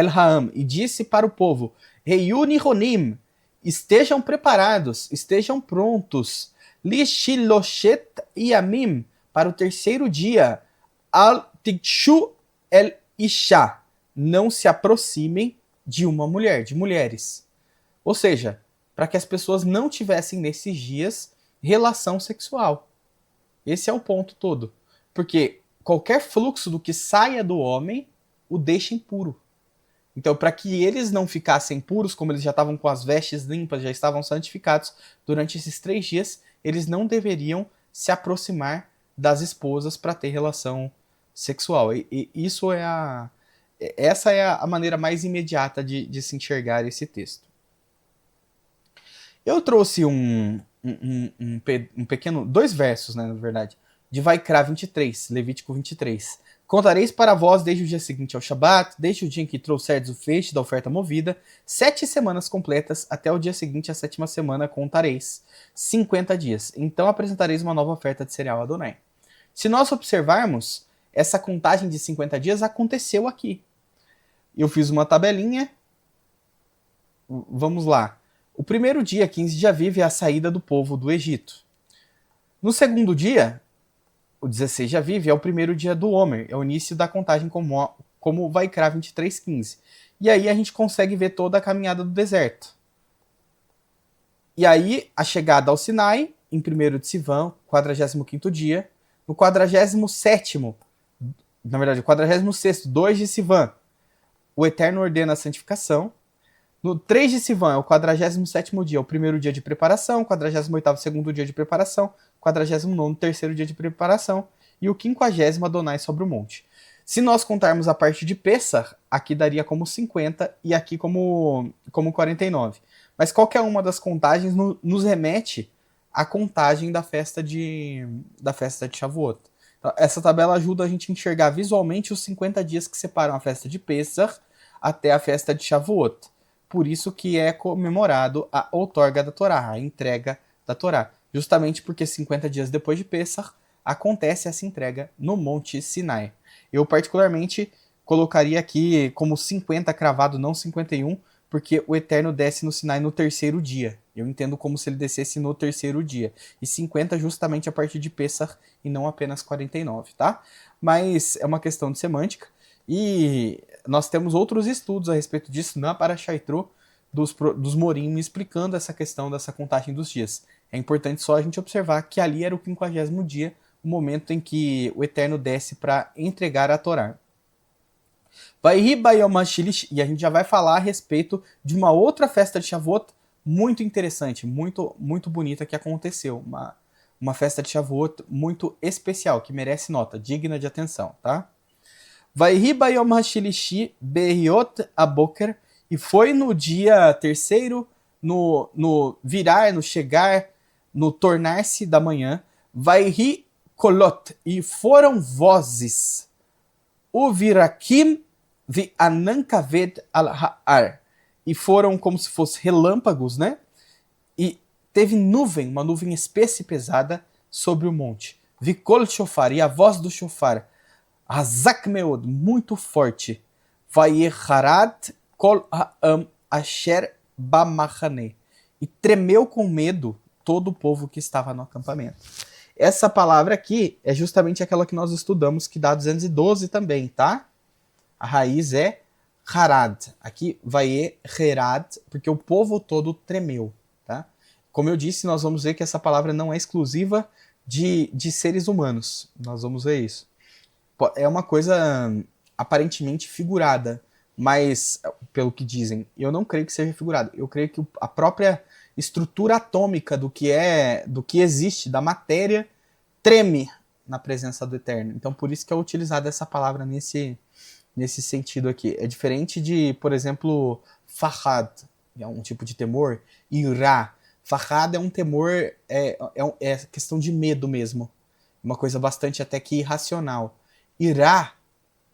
Ha'am, e disse para o povo: Reiuni Ronim, estejam preparados, estejam prontos. Lishiloshet Yamim, para o 3º dia. Al Tikshu El Isha, não se aproximem de uma mulher, de mulheres. Ou seja, para que as pessoas não tivessem nesses dias relação sexual. Esse é o ponto todo. Porque qualquer fluxo do que saia do homem o deixa impuro. Então, para que eles não ficassem puros, como eles já estavam com as vestes limpas, já estavam santificados, durante esses 3 dias, eles não deveriam se aproximar das esposas para ter relação sexual. E isso essa é a maneira mais imediata de se enxergar esse texto. Eu trouxe um pequeno, 2 versos, né, na verdade, de Vaikra 23, Levítico 23. Contareis para vós desde o dia seguinte ao Shabat, desde o dia em que trouxerdes o feixe da oferta movida, 7 semanas completas, até o dia seguinte, a 7ª semana, contareis 50 dias. Então apresentareis uma nova oferta de cereal a Adonai. Se nós observarmos, essa contagem de 50 dias aconteceu aqui. Eu fiz uma tabelinha. Vamos lá. O primeiro dia, 15 de Aviv, é a saída do povo do Egito. No segundo dia, o 16 de Aviv, é o primeiro dia do Homer, é o início da contagem como Vaikra 23:15. E aí a gente consegue ver toda a caminhada do deserto. E aí a chegada ao Sinai, em 1º de Sivan, 45º dia. No 47º, na verdade, 46º, 2 de Sivan, o Eterno ordena a santificação. No 3 de Sivan é o 47º dia, o primeiro dia de preparação, 48º segundo dia de preparação, 49º terceiro dia de preparação e o 50º Adonai sobre o monte. Se nós contarmos a parte de Pessah, aqui daria como 50 e aqui como 49. Mas qualquer uma das contagens nos remete à contagem da festa de Shavuot. Então, essa tabela ajuda a gente a enxergar visualmente os 50 dias que separam a festa de Pessah até a festa de Shavuot. Por isso que é comemorado a outorga da Torá, a entrega da Torá. Justamente porque 50 dias depois de Pessah acontece essa entrega no Monte Sinai. Eu particularmente colocaria aqui como 50 cravado, não 51, porque o Eterno desce no Sinai no 3º dia. Eu entendo como se ele descesse no 3º dia. E 50 justamente a partir de Pessah e não apenas 49, tá? Mas é uma questão de semântica. E nós temos outros estudos a respeito disso na Parashá Yitro, dos Morim, explicando essa questão dessa contagem dos dias. É importante só a gente observar que ali era o 50º dia, o momento em que o Eterno desce para entregar a Torá. E a gente já vai falar a respeito de uma outra festa de Shavuot muito interessante, muito, muito bonita que aconteceu. Uma festa de Shavuot muito especial, que merece nota, digna de atenção, tá? Vaihi bayom hashilishi behiot aboker, e foi no dia 3º, no virar, no chegar, no tornar-se da manhã, Vaihi kolot, e foram vozes, o virakim vi anankaved al-ha'ar, e foram como se fossem relâmpagos, né? E teve nuvem, uma nuvem espessa e pesada sobre o monte. Vikol shofar, e a voz do shofar, Hazak meod, muito forte. Vayecharat kol ha'am asher bamachane. E tremeu com medo todo o povo que estava no acampamento. Essa palavra aqui é justamente aquela que nós estudamos, que dá 212 também, tá? A raiz é harad. Aqui vayecherad, porque o povo todo tremeu, tá? Como eu disse, nós vamos ver que essa palavra não é exclusiva de seres humanos. Nós vamos ver isso. É uma coisa aparentemente figurada, mas, pelo que dizem, eu não creio que seja figurado. Eu creio que a própria estrutura atômica do que existe, da matéria, treme na presença do Eterno. Então, por isso que é utilizada essa palavra nesse sentido aqui. É diferente de, por exemplo, fahad, que é um tipo de temor, irá. Fahad é um temor, é questão de medo mesmo. Uma coisa bastante até que irracional. Irá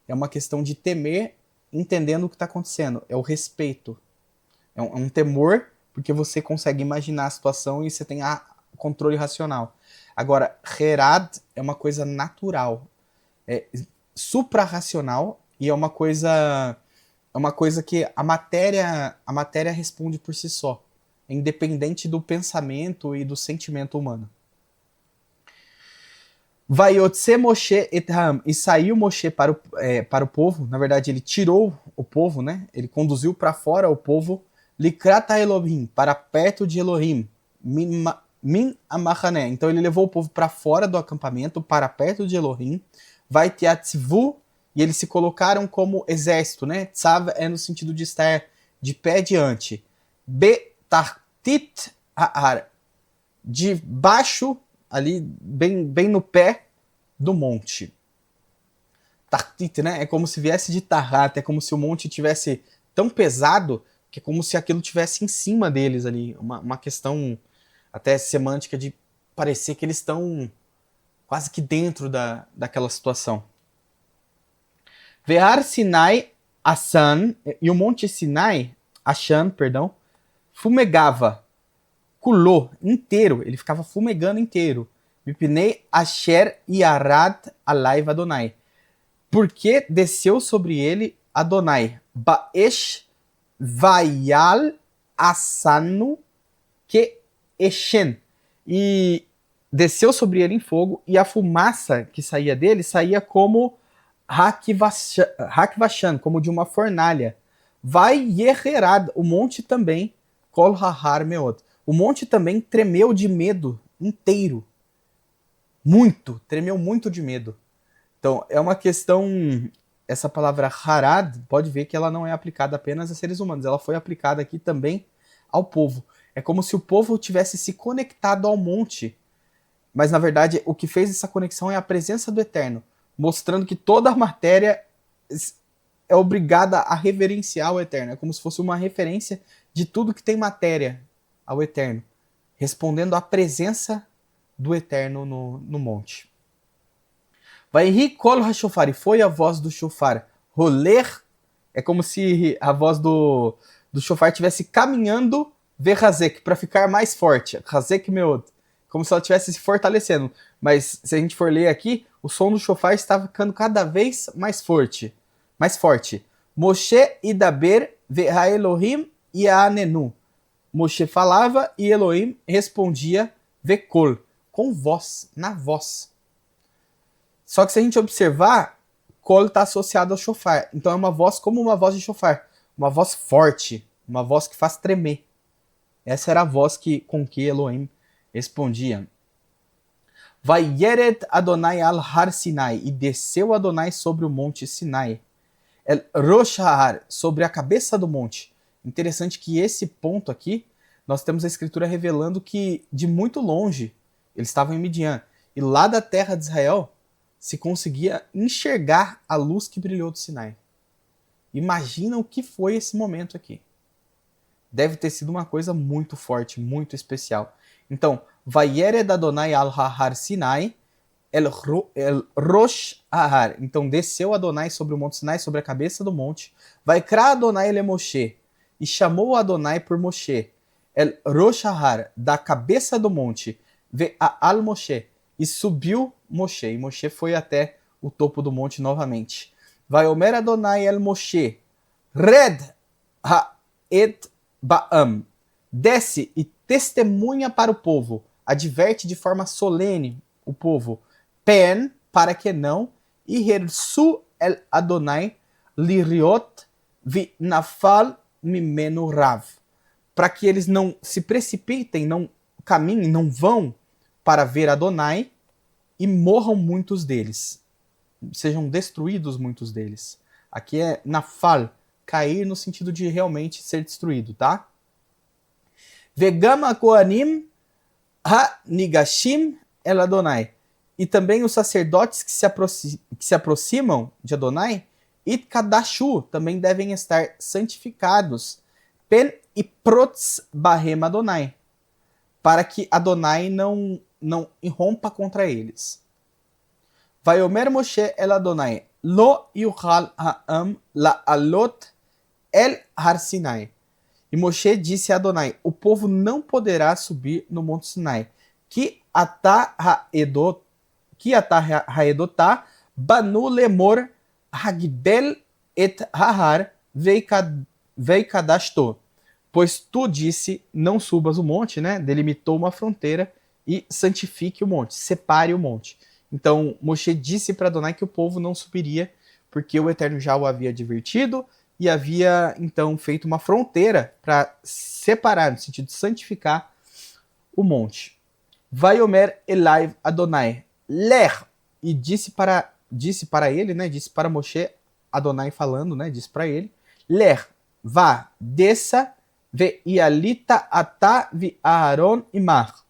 é uma questão de temer, entendendo o que está acontecendo. É o respeito. É um temor, porque você consegue imaginar a situação e você tem o controle racional. Agora, herad é uma coisa natural. É suprarracional e é uma coisa que a matéria responde por si só. É independente do pensamento e do sentimento humano. Vaiotse Moshe etam, e saiu Moshe para o povo, na verdade ele tirou o povo, né? Ele conduziu para fora o povo, Likrata Elohim, para perto de Elohim, min amachané. Então ele levou o povo para fora do acampamento, para perto de Elohim, vai teatzvu, e eles se colocaram como exército, né? Tzav é no sentido de estar de pé diante. Betartit ha'ar, de baixo, ali bem no pé do monte. Tartit, né? É como se viesse de Tahat, é como se o monte tivesse tão pesado que é como se aquilo tivesse em cima deles ali. Uma questão até semântica de parecer que eles estão quase que dentro daquela situação. Ve'ar Sinai Ashan, e o monte Sinai, Ashan, perdão, fumegava, culou inteiro, ele ficava fumegando inteiro. Mipnei Asher Yarad Alai Adonai. Porque desceu sobre ele Adonai. Baesh Vayal Asanu que Eshen. E desceu sobre ele em fogo, e a fumaça que saía dele saía como Hakvashan, como de uma fornalha. Vai Yeherad, o monte também, Kol Hahar Meot. O monte também tremeu de medo inteiro. Tremeu muito de medo. Então, é uma questão, essa palavra harad, pode ver que ela não é aplicada apenas a seres humanos, ela foi aplicada aqui também ao povo. É como se o povo tivesse se conectado ao monte, mas na verdade o que fez essa conexão é a presença do Eterno, mostrando que toda a matéria é obrigada a reverenciar o Eterno. É como se fosse uma referência de tudo que tem matéria ao Eterno, respondendo à presença do Eterno no monte. Vai kol ha-shofar, e foi a voz do shofar. Roler, é como se a voz do shofar estivesse caminhando verrazek, para ficar mais forte. Razek meod. Como se ela estivesse se fortalecendo. Mas se a gente for ler aqui, o som do shofar está ficando cada vez mais forte. Moshe idaber veha Elohim yanenu. Moshe falava e Elohim respondia vekol, com voz, na voz. Só que se a gente observar, kol está associado ao shofar. Então é uma voz como uma voz de shofar. Uma voz forte, uma voz que faz tremer. Essa era a voz com que Elohim respondia. Vai Yeret Adonai al Har Sinai, e desceu Adonai sobre o monte Sinai. El Rosh Har, sobre a cabeça do monte. Interessante que esse ponto aqui, nós temos a escritura revelando que de muito longe eles estavam em Midian. E lá da terra de Israel se conseguia enxergar a luz que brilhou do Sinai. Imagina o que foi esse momento aqui. Deve ter sido uma coisa muito forte, muito especial. Então, Vayered Adonai al Har Sinai, el Rosh Har. Então, desceu Adonai sobre o monte Sinai, sobre a cabeça do monte. Vaikra Adonai ele Moshe, e chamou Adonai por Moshe. El Rosh Har, da cabeça do monte, ve al Moshe, e subiu Moshe. E Moshe foi até o topo do monte novamente. Vai Omer Adonai el Moshe, Red ha et Baam, desce e testemunha para o povo, adverte de forma solene o povo, pen, para que não, e hersu el Adonai liriot vi nafal mimenu rav, para que eles não se precipitem, não caminhem, não vão para ver Adonai e morram muitos deles, sejam destruídos muitos deles. Aqui é nafal, cair no sentido de realmente ser destruído, tá? Vegama koanim ha-nigashim el Adonai. E também os sacerdotes que se aproximam de Adonai, itkadashu, também devem estar santificados, pen e protz bahem Adonai, para que Adonai não irrompa contra eles. Vaiomer Moshe el Adonai, lo yuchal ha'am la'alot el Har Sinai. E Moshe disse a Adonai, o povo não poderá subir no monte Sinai. Ki atah ha'edotá banu lemor hagbel et hahar veikadashto. Pois tu disse, não subas o monte, né? Delimitou uma fronteira e santifique o monte, separe o monte. Então Moshe disse para Adonai que o povo não subiria, porque o Eterno já o havia advertido e havia então feito uma fronteira para separar, no sentido de santificar o monte. Vaiomer Elai Adonai, Ler, e disse para disse para ele, né? Disse para Moshe, Adonai falando, né? Disse para ele, Ler, vá, desça, ve ialita ata vi Aharon imar.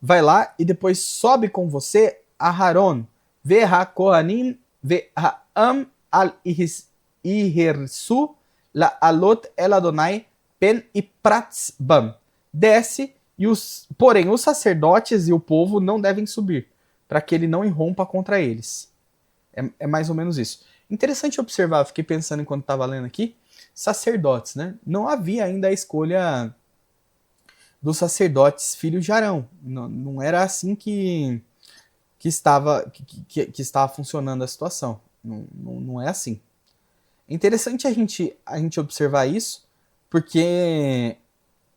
Vai lá e depois sobe com você Aharon, ve ha kohanim, ve ha'am al ihirsu la alot el Adonai pen e pratz bam. Desce, porém os sacerdotes e o povo não devem subir, para que ele não irrompa contra eles. É mais ou menos isso. Interessante observar, eu fiquei pensando enquanto estava lendo aqui, sacerdotes, né? Não havia ainda a escolha dos sacerdotes filhos de Arão. Não era assim que estava funcionando a situação. Não é assim. É interessante a gente observar isso, porque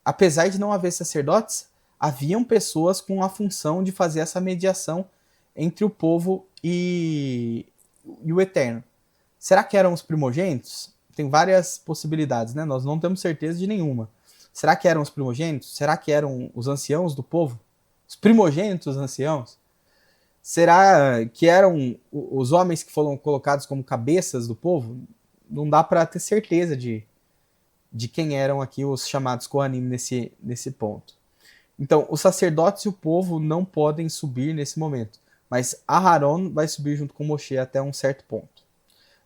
apesar de não haver sacerdotes, haviam pessoas com a função de fazer essa mediação entre o povo e o Eterno. Será que eram os primogênitos? Tem várias possibilidades, né? Nós não temos certeza de nenhuma. Será que eram os primogênitos? Será que eram os anciãos do povo? Os primogênitos anciãos? Será que eram os homens que foram colocados como cabeças do povo? Não dá para ter certeza de quem eram aqui os chamados Kohanim nesse ponto. Então, os sacerdotes e o povo não podem subir nesse momento, mas Aharon vai subir junto com Moshe até um certo ponto.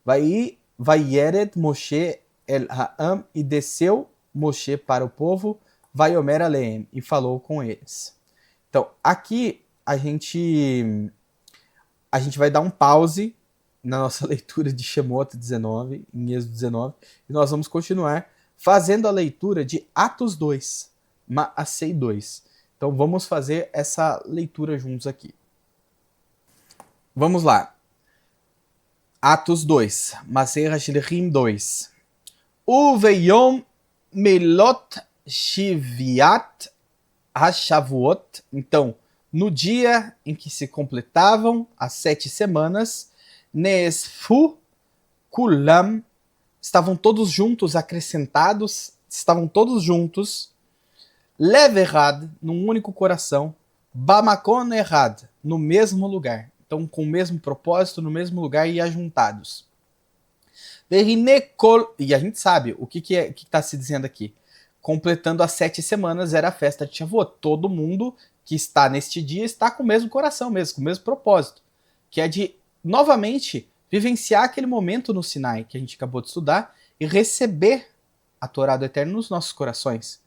Vai Yered Moshe el Ha'am, e desceu Moshe para o povo, vai Omer Aleem, e falou com eles. Então, aqui a gente vai dar um pause na nossa leitura de Shemot 19, em Êxodo 19, e nós vamos continuar fazendo a leitura de Atos 2, Maasei 2. Então vamos fazer essa leitura juntos aqui. Vamos lá. Atos 2, Maasei Hashlichim 2. Uveyom melot shiviat hashavuot. Então, no dia em que se completavam as 7 semanas, Nesfu kulam, estavam todos juntos, acrescentados, estavam todos juntos, Lev errad, num único coração, Bamakon errad, no mesmo lugar. Então, com o mesmo propósito, no mesmo lugar e ajuntados. E a gente sabe o que está se dizendo aqui. Completando as 7 semanas era a festa de Shavuot. Todo mundo que está neste dia está com o mesmo coração mesmo, com o mesmo propósito, que é de, novamente, vivenciar aquele momento no Sinai que a gente acabou de estudar e receber a Torá do Eterno nos nossos corações.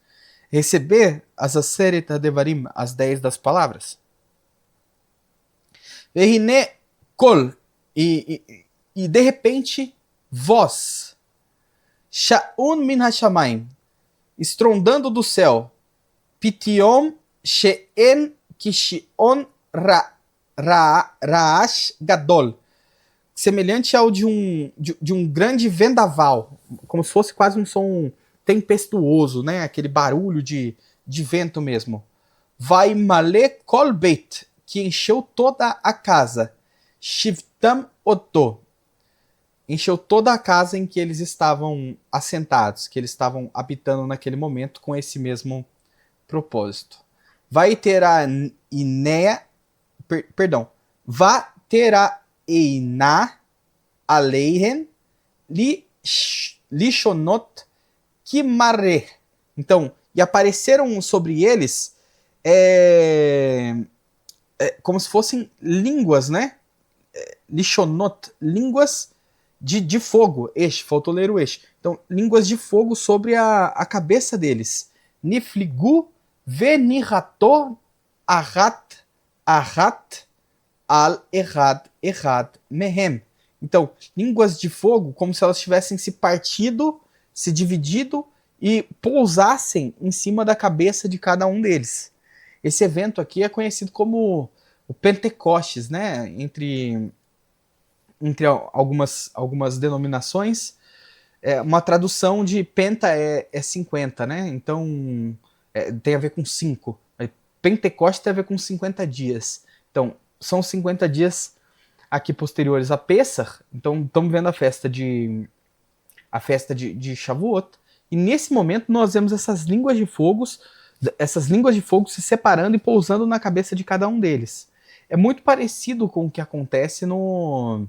Receber as Aseret HaDevarim, as 10 das palavras. Verine kol, e de repente, voz, Sha'un min hashamayim, estrondando do céu, Pitiom she'en kishion ra'ash gadol, semelhante ao de um grande vendaval, como se fosse quase um som tempestuoso, né? Aquele barulho de vento mesmo. Vai male kol beit, que encheu toda a casa. Shivtam oto, encheu toda a casa em que eles estavam assentados, que eles estavam habitando naquele momento com esse mesmo propósito. Vai ter a Inéa, vai ter a Einá Aleihen Lishonot Kimareh. Então, e apareceram sobre eles como se fossem línguas, né? Lishonot, línguas de fogo. Faltou ler o Então, línguas de fogo sobre a cabeça deles. Nifligu venirato arat al errad mehem. Então, línguas de fogo como se elas tivessem se partido, se dividido e pousassem em cima da cabeça de cada um deles. Esse evento aqui é conhecido como o Pentecostes, né? Entre algumas denominações, uma tradução de penta é 50, né? Então, tem a ver com 5. Pentecostes tem a ver com 50 dias. Então, são 50 dias aqui posteriores a Pessah. Então, estamos vendo a festa de Shavuot. E nesse momento nós vemos essas línguas de fogo se separando e pousando na cabeça de cada um deles. É muito parecido com o que acontece no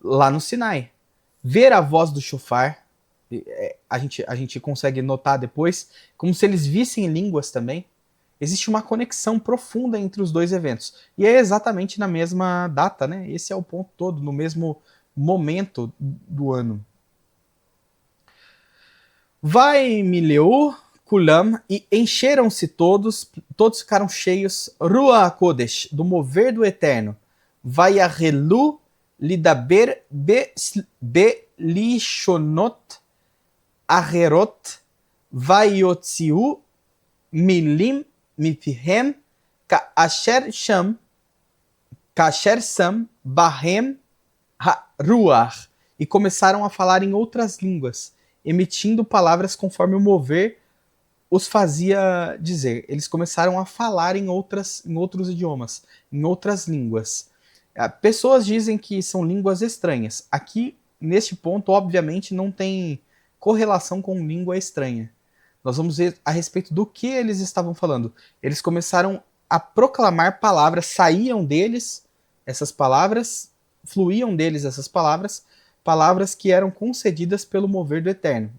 lá no Sinai. Ver a voz do shofar, a gente consegue notar depois, como se eles vissem línguas também. Existe uma conexão profunda entre os dois eventos. E é exatamente na mesma data, né? Esse é o ponto todo, no mesmo momento do ano. Vai mileu kulam, e encheram-se todos ficaram cheios, Ruach Kodesh, do mover do Eterno. Vai arrelu lidaber belishonot aherot, vai yotziu milim mifihem kaasher sam bahem ha-ruach, e começaram a falar em outras línguas, emitindo palavras conforme o mover os fazia dizer. Eles começaram a falar em outros idiomas, em outras línguas. Pessoas dizem que são línguas estranhas. Aqui, neste ponto, obviamente, não tem correlação com língua estranha. Nós vamos ver a respeito do que eles estavam falando. Eles começaram a proclamar palavras, saíam deles essas palavras, fluíam deles essas palavras, palavras que eram concedidas pelo mover do Eterno.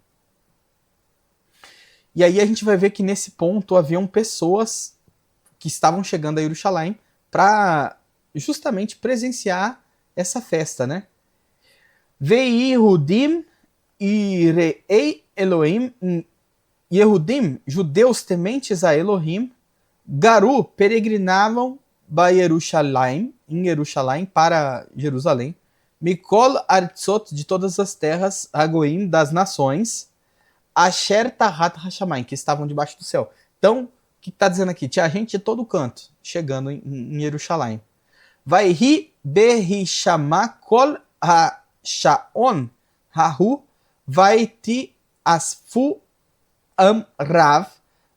E aí a gente vai ver que nesse ponto haviam pessoas que estavam chegando a Jerusalém para justamente presenciar essa festa, né? Vei Yehudim e Rei Elohim, Yehudim, judeus tementes a Elohim, Garu, peregrinavam em Jerusalém, para Jerusalém, Mikol Artsot, de todas as terras, Agoim, das nações, Asher Tahat Hashamayim, que estavam debaixo do céu. Então, o que está dizendo aqui? Tinha gente de todo canto chegando em Jerusalém. Vai ri berishama kol ha-shaon hahu, vai ti asfu rav,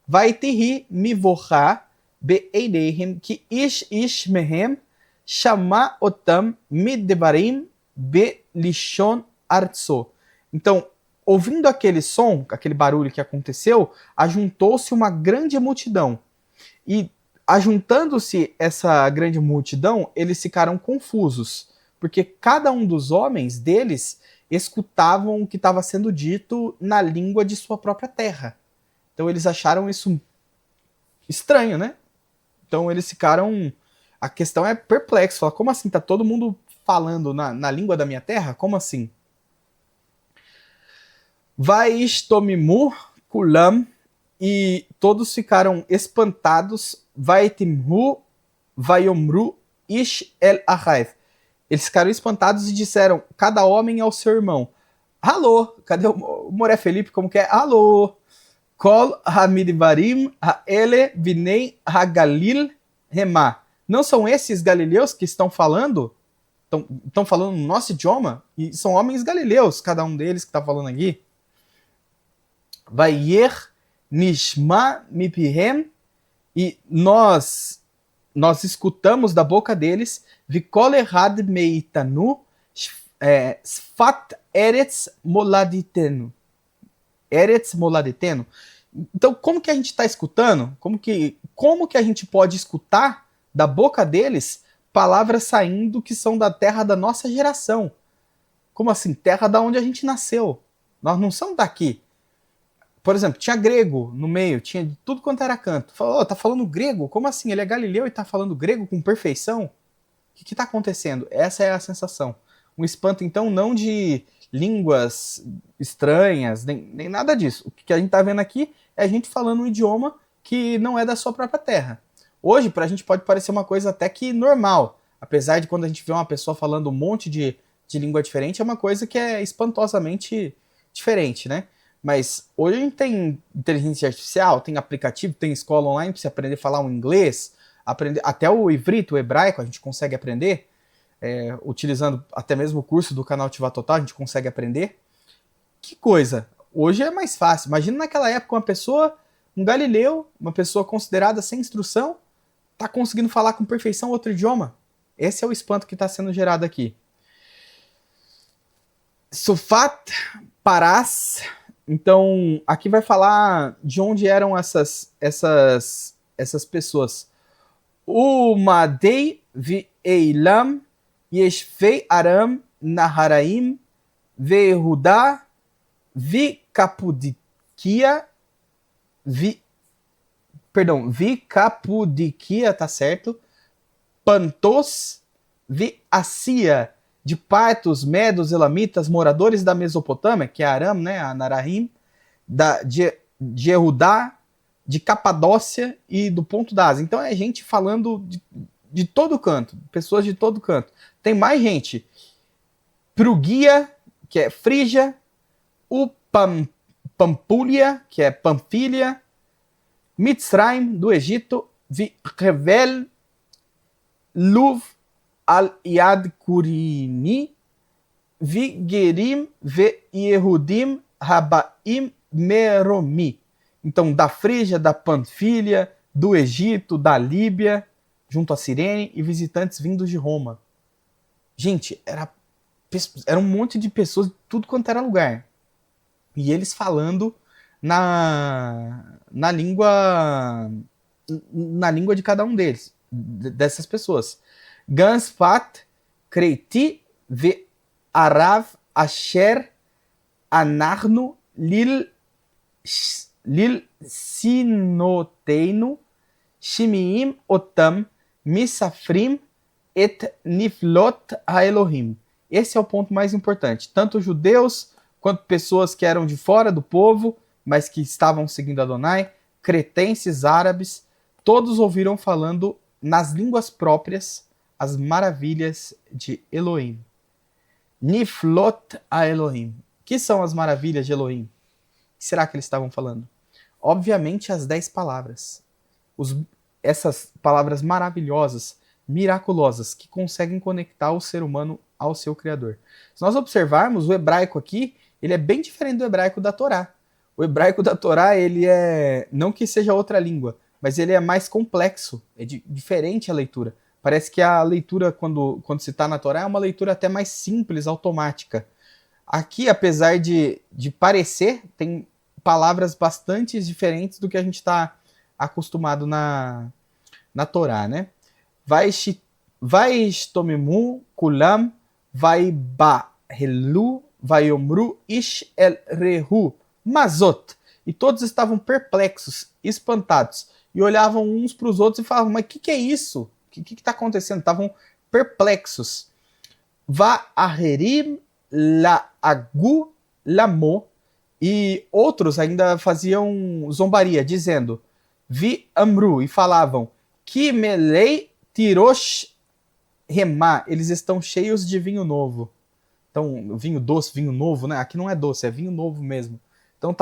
vai ti ri mivocha be'eidehem ki ish mehem shama otam middevarim belishon artso. Então, ouvindo aquele som, aquele barulho que aconteceu, ajuntou-se uma grande multidão. E, ajuntando-se essa grande multidão, eles ficaram confusos, porque cada um dos homens deles escutavam o que estava sendo dito na língua de sua própria terra. Então eles acharam isso estranho, né? Então eles ficaram... A questão é perplexo. Fala, como assim? Tá todo mundo falando na língua da minha terra? Como assim? Vai istomimu kulam, e todos ficaram espantados. Vai timhu vayomru ish el ahaev. Eles ficaram espantados e disseram, cada homem ao seu irmão. Alô, cadê o Moré Felipe? Como que é? Alô, kol hamidvarim haele vinei hagalil rema. Não são esses galileus que estão falando? Estão falando no nosso idioma? E são homens galileus, cada um deles que está falando aqui. Vayer nishma mipihem, e nós escutamos da boca deles, vikol erad meitanu sfat eretz moladitenu. Eretz moladitenu. Então, como que a gente está escutando? Como que a gente pode escutar da boca deles palavras saindo que são da terra da nossa geração? Como assim? Terra da onde a gente nasceu. Nós não somos daqui. Por exemplo, tinha grego no meio, tinha de tudo quanto era canto. Falou, tá falando grego? Como assim? Ele é galileu e tá falando grego com perfeição? O que tá acontecendo? Essa é a sensação. Um espanto, então, não de línguas estranhas, nem nada disso. O que a gente tá vendo aqui é a gente falando um idioma que não é da sua própria terra. Hoje, pra gente pode parecer uma coisa até que normal. Apesar de quando a gente vê uma pessoa falando um monte de língua diferente, é uma coisa que é espantosamente diferente, né? Mas hoje a gente tem inteligência artificial, tem aplicativo, tem escola online para você aprender a falar um inglês, aprender até o ivrito, o hebraico, a gente consegue aprender, utilizando até mesmo o curso do canal Tivá Total, a gente consegue aprender. Que coisa! Hoje é mais fácil. Imagina naquela época uma pessoa, um galileu, uma pessoa considerada sem instrução, está conseguindo falar com perfeição outro idioma. Esse é o espanto que está sendo gerado aqui. Sufat Parás. Então, aqui vai falar de onde eram essas pessoas. Umadei vi Eilam Yeshvei Aram Naharaim, Ve'Yehudá, Vikapudikia, Vikapudikia, tá certo? Pantos, Assia, de Partos, Medos, Elamitas, moradores da Mesopotâmia, que é Aram, né, a Narahim, de Yehudá, de Capadócia e do Ponto da Ásia. Então é gente falando de todo canto, pessoas de todo canto. Tem mais gente. Prugia, que é Frígia, Pampúlia, que é Panfília, Mitzrayim, do Egito, Revel, Luv, Al-Yad Kurini, Gerim, Yehudim, Rabaim, Meromi. Então, da Frígia, da Panfília, do Egito, da Líbia, junto a Cirene, e visitantes vindos de Roma. Gente, era um monte de pessoas de tudo quanto era lugar. E eles falando na língua de cada um deles, dessas pessoas. Gansfat, Kreiti, Ve Arav, Asher, Anarno, Lil Sinoteinu, Shimiim, Otam, Misafrim, Et Niflot HaElohim. Esse é o ponto mais importante. Tanto judeus quanto pessoas que eram de fora do povo, mas que estavam seguindo Adonai, cretenses, árabes, todos ouviram falando nas línguas próprias as maravilhas de Elohim. Niflot a Elohim. O que são as maravilhas de Elohim? O que será que eles estavam falando? Obviamente as 10 palavras. Essas palavras maravilhosas, miraculosas, que conseguem conectar o ser humano ao seu Criador. Se nós observarmos, o hebraico aqui, ele é bem diferente do hebraico da Torá. O hebraico da Torá, ele é, não que seja outra língua, mas ele é mais complexo, é diferente a leitura. Parece que a leitura, quando se está na Torá, é uma leitura até mais simples, automática. Aqui, apesar de parecer, tem palavras bastante diferentes do que a gente está acostumado na Torá, né? Vaishtomemu kulam, vaibahelu, vaiomru ish el rehu, mazot. E todos estavam perplexos, espantados, e olhavam uns para os outros e falavam, mas o que é isso? O que está acontecendo? Estavam perplexos. Va'aherim la'agu lamo. E outros ainda faziam zombaria, dizendo, Vi amru, e falavam, Ki melei tirosh remá. Eles estão cheios de vinho novo. Então, vinho doce, vinho novo, né? Aqui não é doce, é vinho novo mesmo. Então,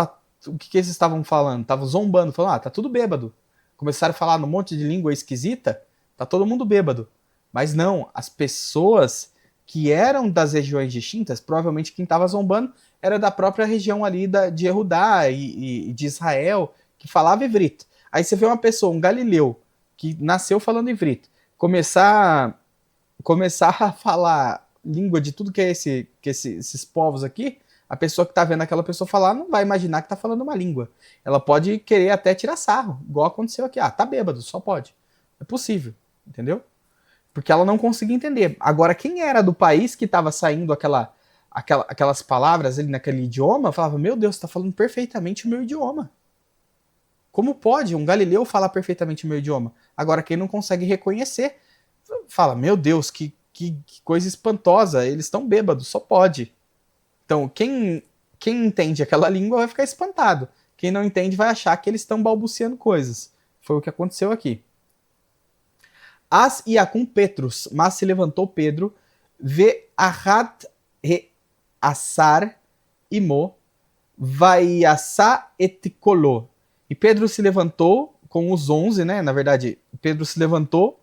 o que eles estavam falando? Estavam zombando, falando, tá tudo bêbado. Começaram a falar num monte de língua esquisita, tá todo mundo bêbado. Mas não, as pessoas que eram das regiões distintas, provavelmente quem estava zombando era da própria região ali de Yehudá e de Israel, que falava ivrit. Aí você vê uma pessoa, um galileu, que nasceu falando ivrit, começar a falar língua de tudo que é esses povos aqui, a pessoa que está vendo aquela pessoa falar não vai imaginar que está falando uma língua. Ela pode querer até tirar sarro, igual aconteceu aqui. Ah, tá bêbado, só pode. É possível, entendeu? Porque ela não conseguia entender. Agora, quem era do país que estava saindo aquelas palavras ali naquele idioma, falava, meu Deus, você está falando perfeitamente o meu idioma. Como pode um galileu falar perfeitamente o meu idioma? Agora, quem não consegue reconhecer, fala, meu Deus, que coisa espantosa, eles estão bêbados, só pode. Então, quem entende aquela língua vai ficar espantado. Quem não entende vai achar que eles estão balbuciando coisas. Foi o que aconteceu aqui. As Iacum Petrus, mas se levantou Pedro, ve ahat re assar imo, vai assar eticolô. E Pedro se levantou com os 11, né? Na verdade, Pedro se levantou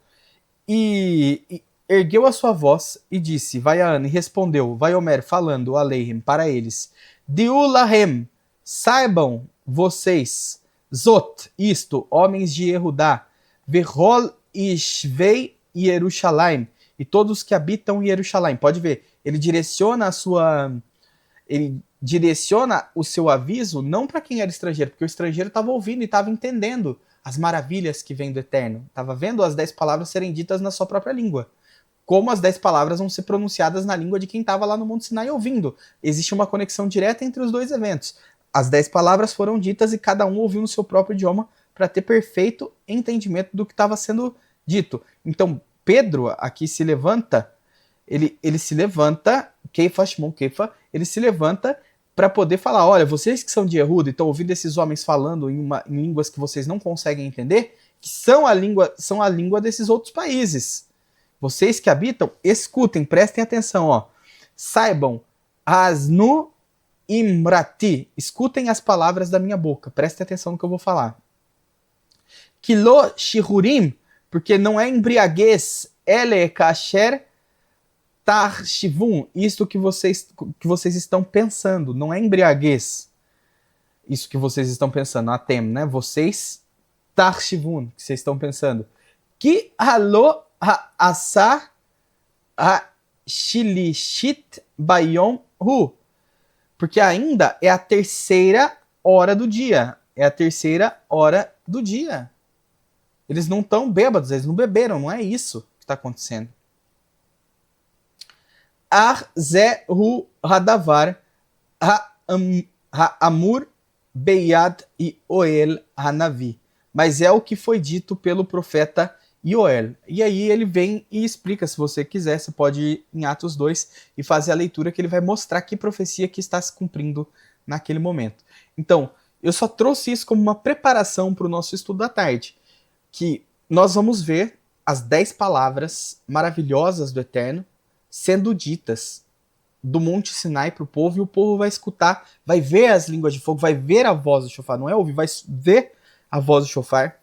e ergueu a sua voz e disse, Vaiane, e respondeu, Vaiomer, falando aleihim para eles, Diulahem, saibam vocês, Zot, isto, homens de Yehudá, Verhol Ishvei Yerushalayim, e todos que habitam em Jerusalém. Pode ver, ele direciona o seu aviso não para quem era estrangeiro, porque o estrangeiro estava ouvindo e estava entendendo as maravilhas que vêm do Eterno, estava vendo as 10 palavras serem ditas na sua própria língua. como as 10 palavras vão ser pronunciadas na língua de quem estava lá no Monte Sinai ouvindo. Existe uma conexão direta entre os dois eventos. As 10 palavras foram ditas e cada um ouviu no seu próprio idioma para ter perfeito entendimento do que estava sendo dito. Então, Pedro aqui se levanta, ele se levanta, Keifa, Shimon Keifa, ele se levanta para poder falar, olha, vocês que são de Yehuda e estão ouvindo esses homens falando em línguas que vocês não conseguem entender, que são a língua desses outros países. Vocês que habitam, escutem, prestem atenção, ó. Saibam, Asnu Imrati, escutem as palavras da minha boca, prestem atenção no que eu vou falar. Kilo Shihurim, porque não é embriaguez, ele kasher tarshivun, isto que vocês estão pensando, não é embriaguez. Isso que vocês estão pensando, atem, né? Vocês tarshivun, que vocês estão pensando. Ki halo ha'asar ha'shilishit bayom hu, porque ainda é a terceira hora do dia. É a terceira hora do dia. Eles não estão bêbados, eles não beberam, não é isso que está acontecendo. Ar ze hu hadavar ha'amur beyad e oel hanavi. Mas é o que foi dito pelo profeta Yoel. E aí ele vem e explica, se você quiser, você pode ir em Atos 2 e fazer a leitura que ele vai mostrar que profecia que está se cumprindo naquele momento. Então, eu só trouxe isso como uma preparação para o nosso estudo da tarde, que nós vamos ver as 10 palavras maravilhosas do Eterno sendo ditas do Monte Sinai para o povo, e o povo vai escutar, vai ver as línguas de fogo, vai ver a voz do shofar, não é ouvir, vai ver a voz do shofar.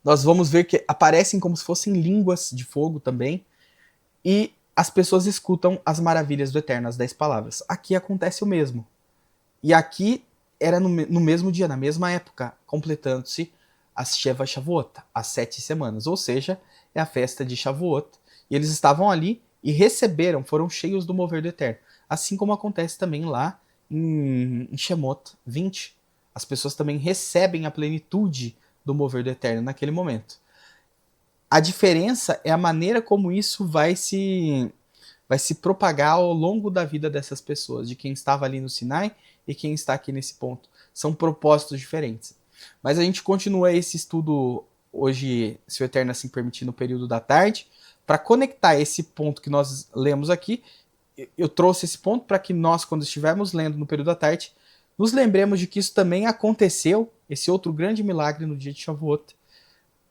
Nós vamos ver que aparecem como se fossem línguas de fogo também, e as pessoas escutam as maravilhas do Eterno, as 10 palavras. Aqui acontece o mesmo. E aqui era no mesmo dia, na mesma época, completando-se as Sheva Shavuot, as 7 semanas, ou seja, é a festa de Shavuot. E eles estavam ali e receberam, foram cheios do mover do Eterno. Assim como acontece também lá em Shemot 20. As pessoas também recebem a plenitude do mover do Eterno naquele momento. A diferença é a maneira como isso vai se propagar ao longo da vida dessas pessoas, de quem estava ali no Sinai e quem está aqui nesse ponto. São propósitos diferentes. Mas a gente continua esse estudo hoje, se o Eterno assim permitir, no período da tarde, para conectar esse ponto que nós lemos aqui. Eu trouxe esse ponto para que nós, quando estivermos lendo no período da tarde, nos lembremos de que isso também aconteceu, esse outro grande milagre no dia de Shavuot,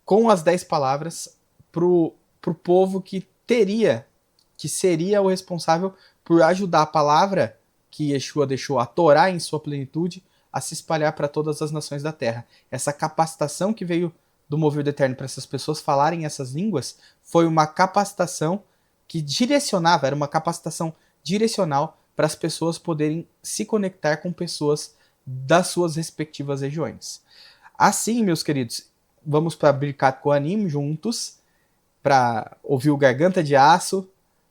com as 10 palavras pro povo que seria o responsável por ajudar a palavra que Yeshua deixou, a Torá em sua plenitude, a se espalhar para todas as nações da terra. Essa capacitação que veio do mover do Eterno para essas pessoas falarem essas línguas foi uma capacitação que direcionava, era uma capacitação direcional para as pessoas poderem se conectar com pessoas das suas respectivas regiões. Assim, meus queridos, vamos para Birkat Kohanim juntos, para ouvir o Garganta de Aço,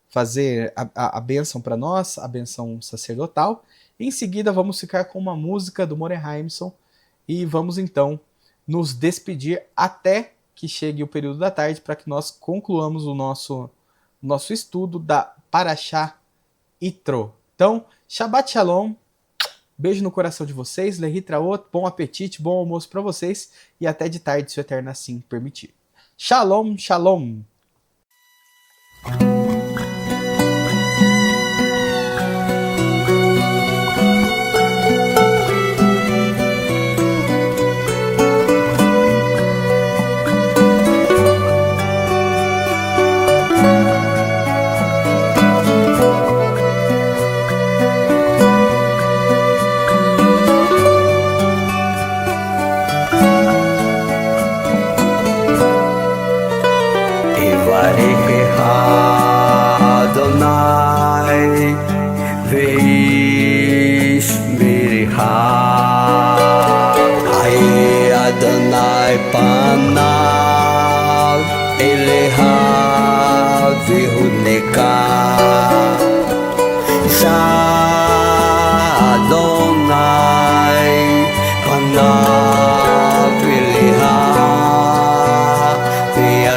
fazer a bênção para nós, a bênção sacerdotal. Em seguida, vamos ficar com uma música do More Haimson e vamos então nos despedir até que chegue o período da tarde, para que nós concluamos o nosso estudo da Parashá Yitro. Então, Shabbat Shalom, beijo no coração de vocês, Lehitraot, bom apetite, bom almoço para vocês e até de tarde, se o Eterno assim permitir. Shalom, shalom.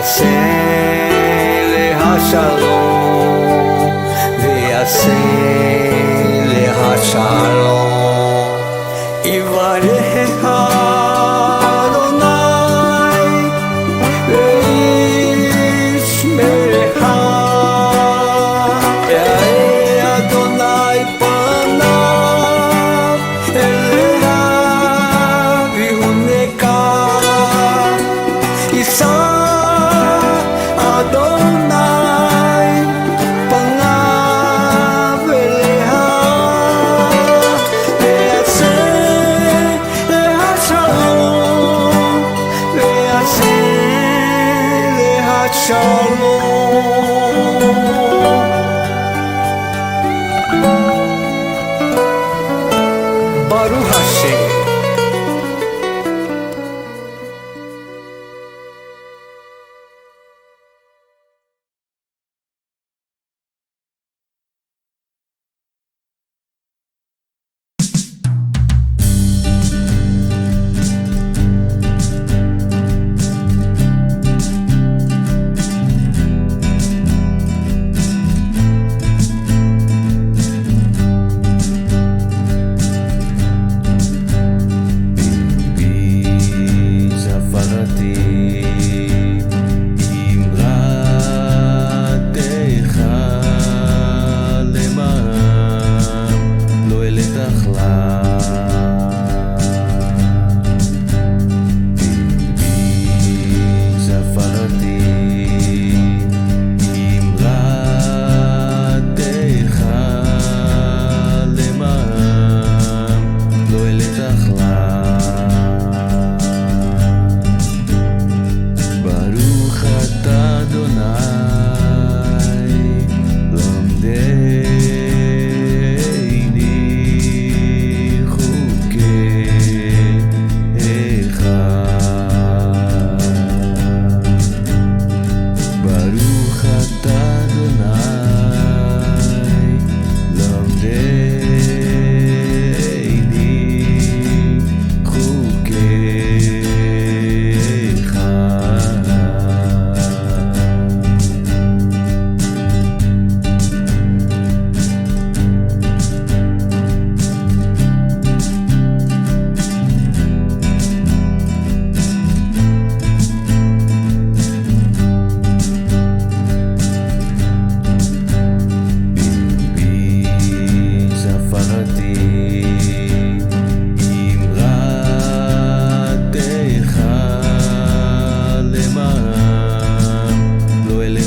Say השלום ויעשה לך שלום יברך אדוני וישמרך יאיר אדוני פניו אליך ויחונקה יישא Baruch Hashem. Lo ele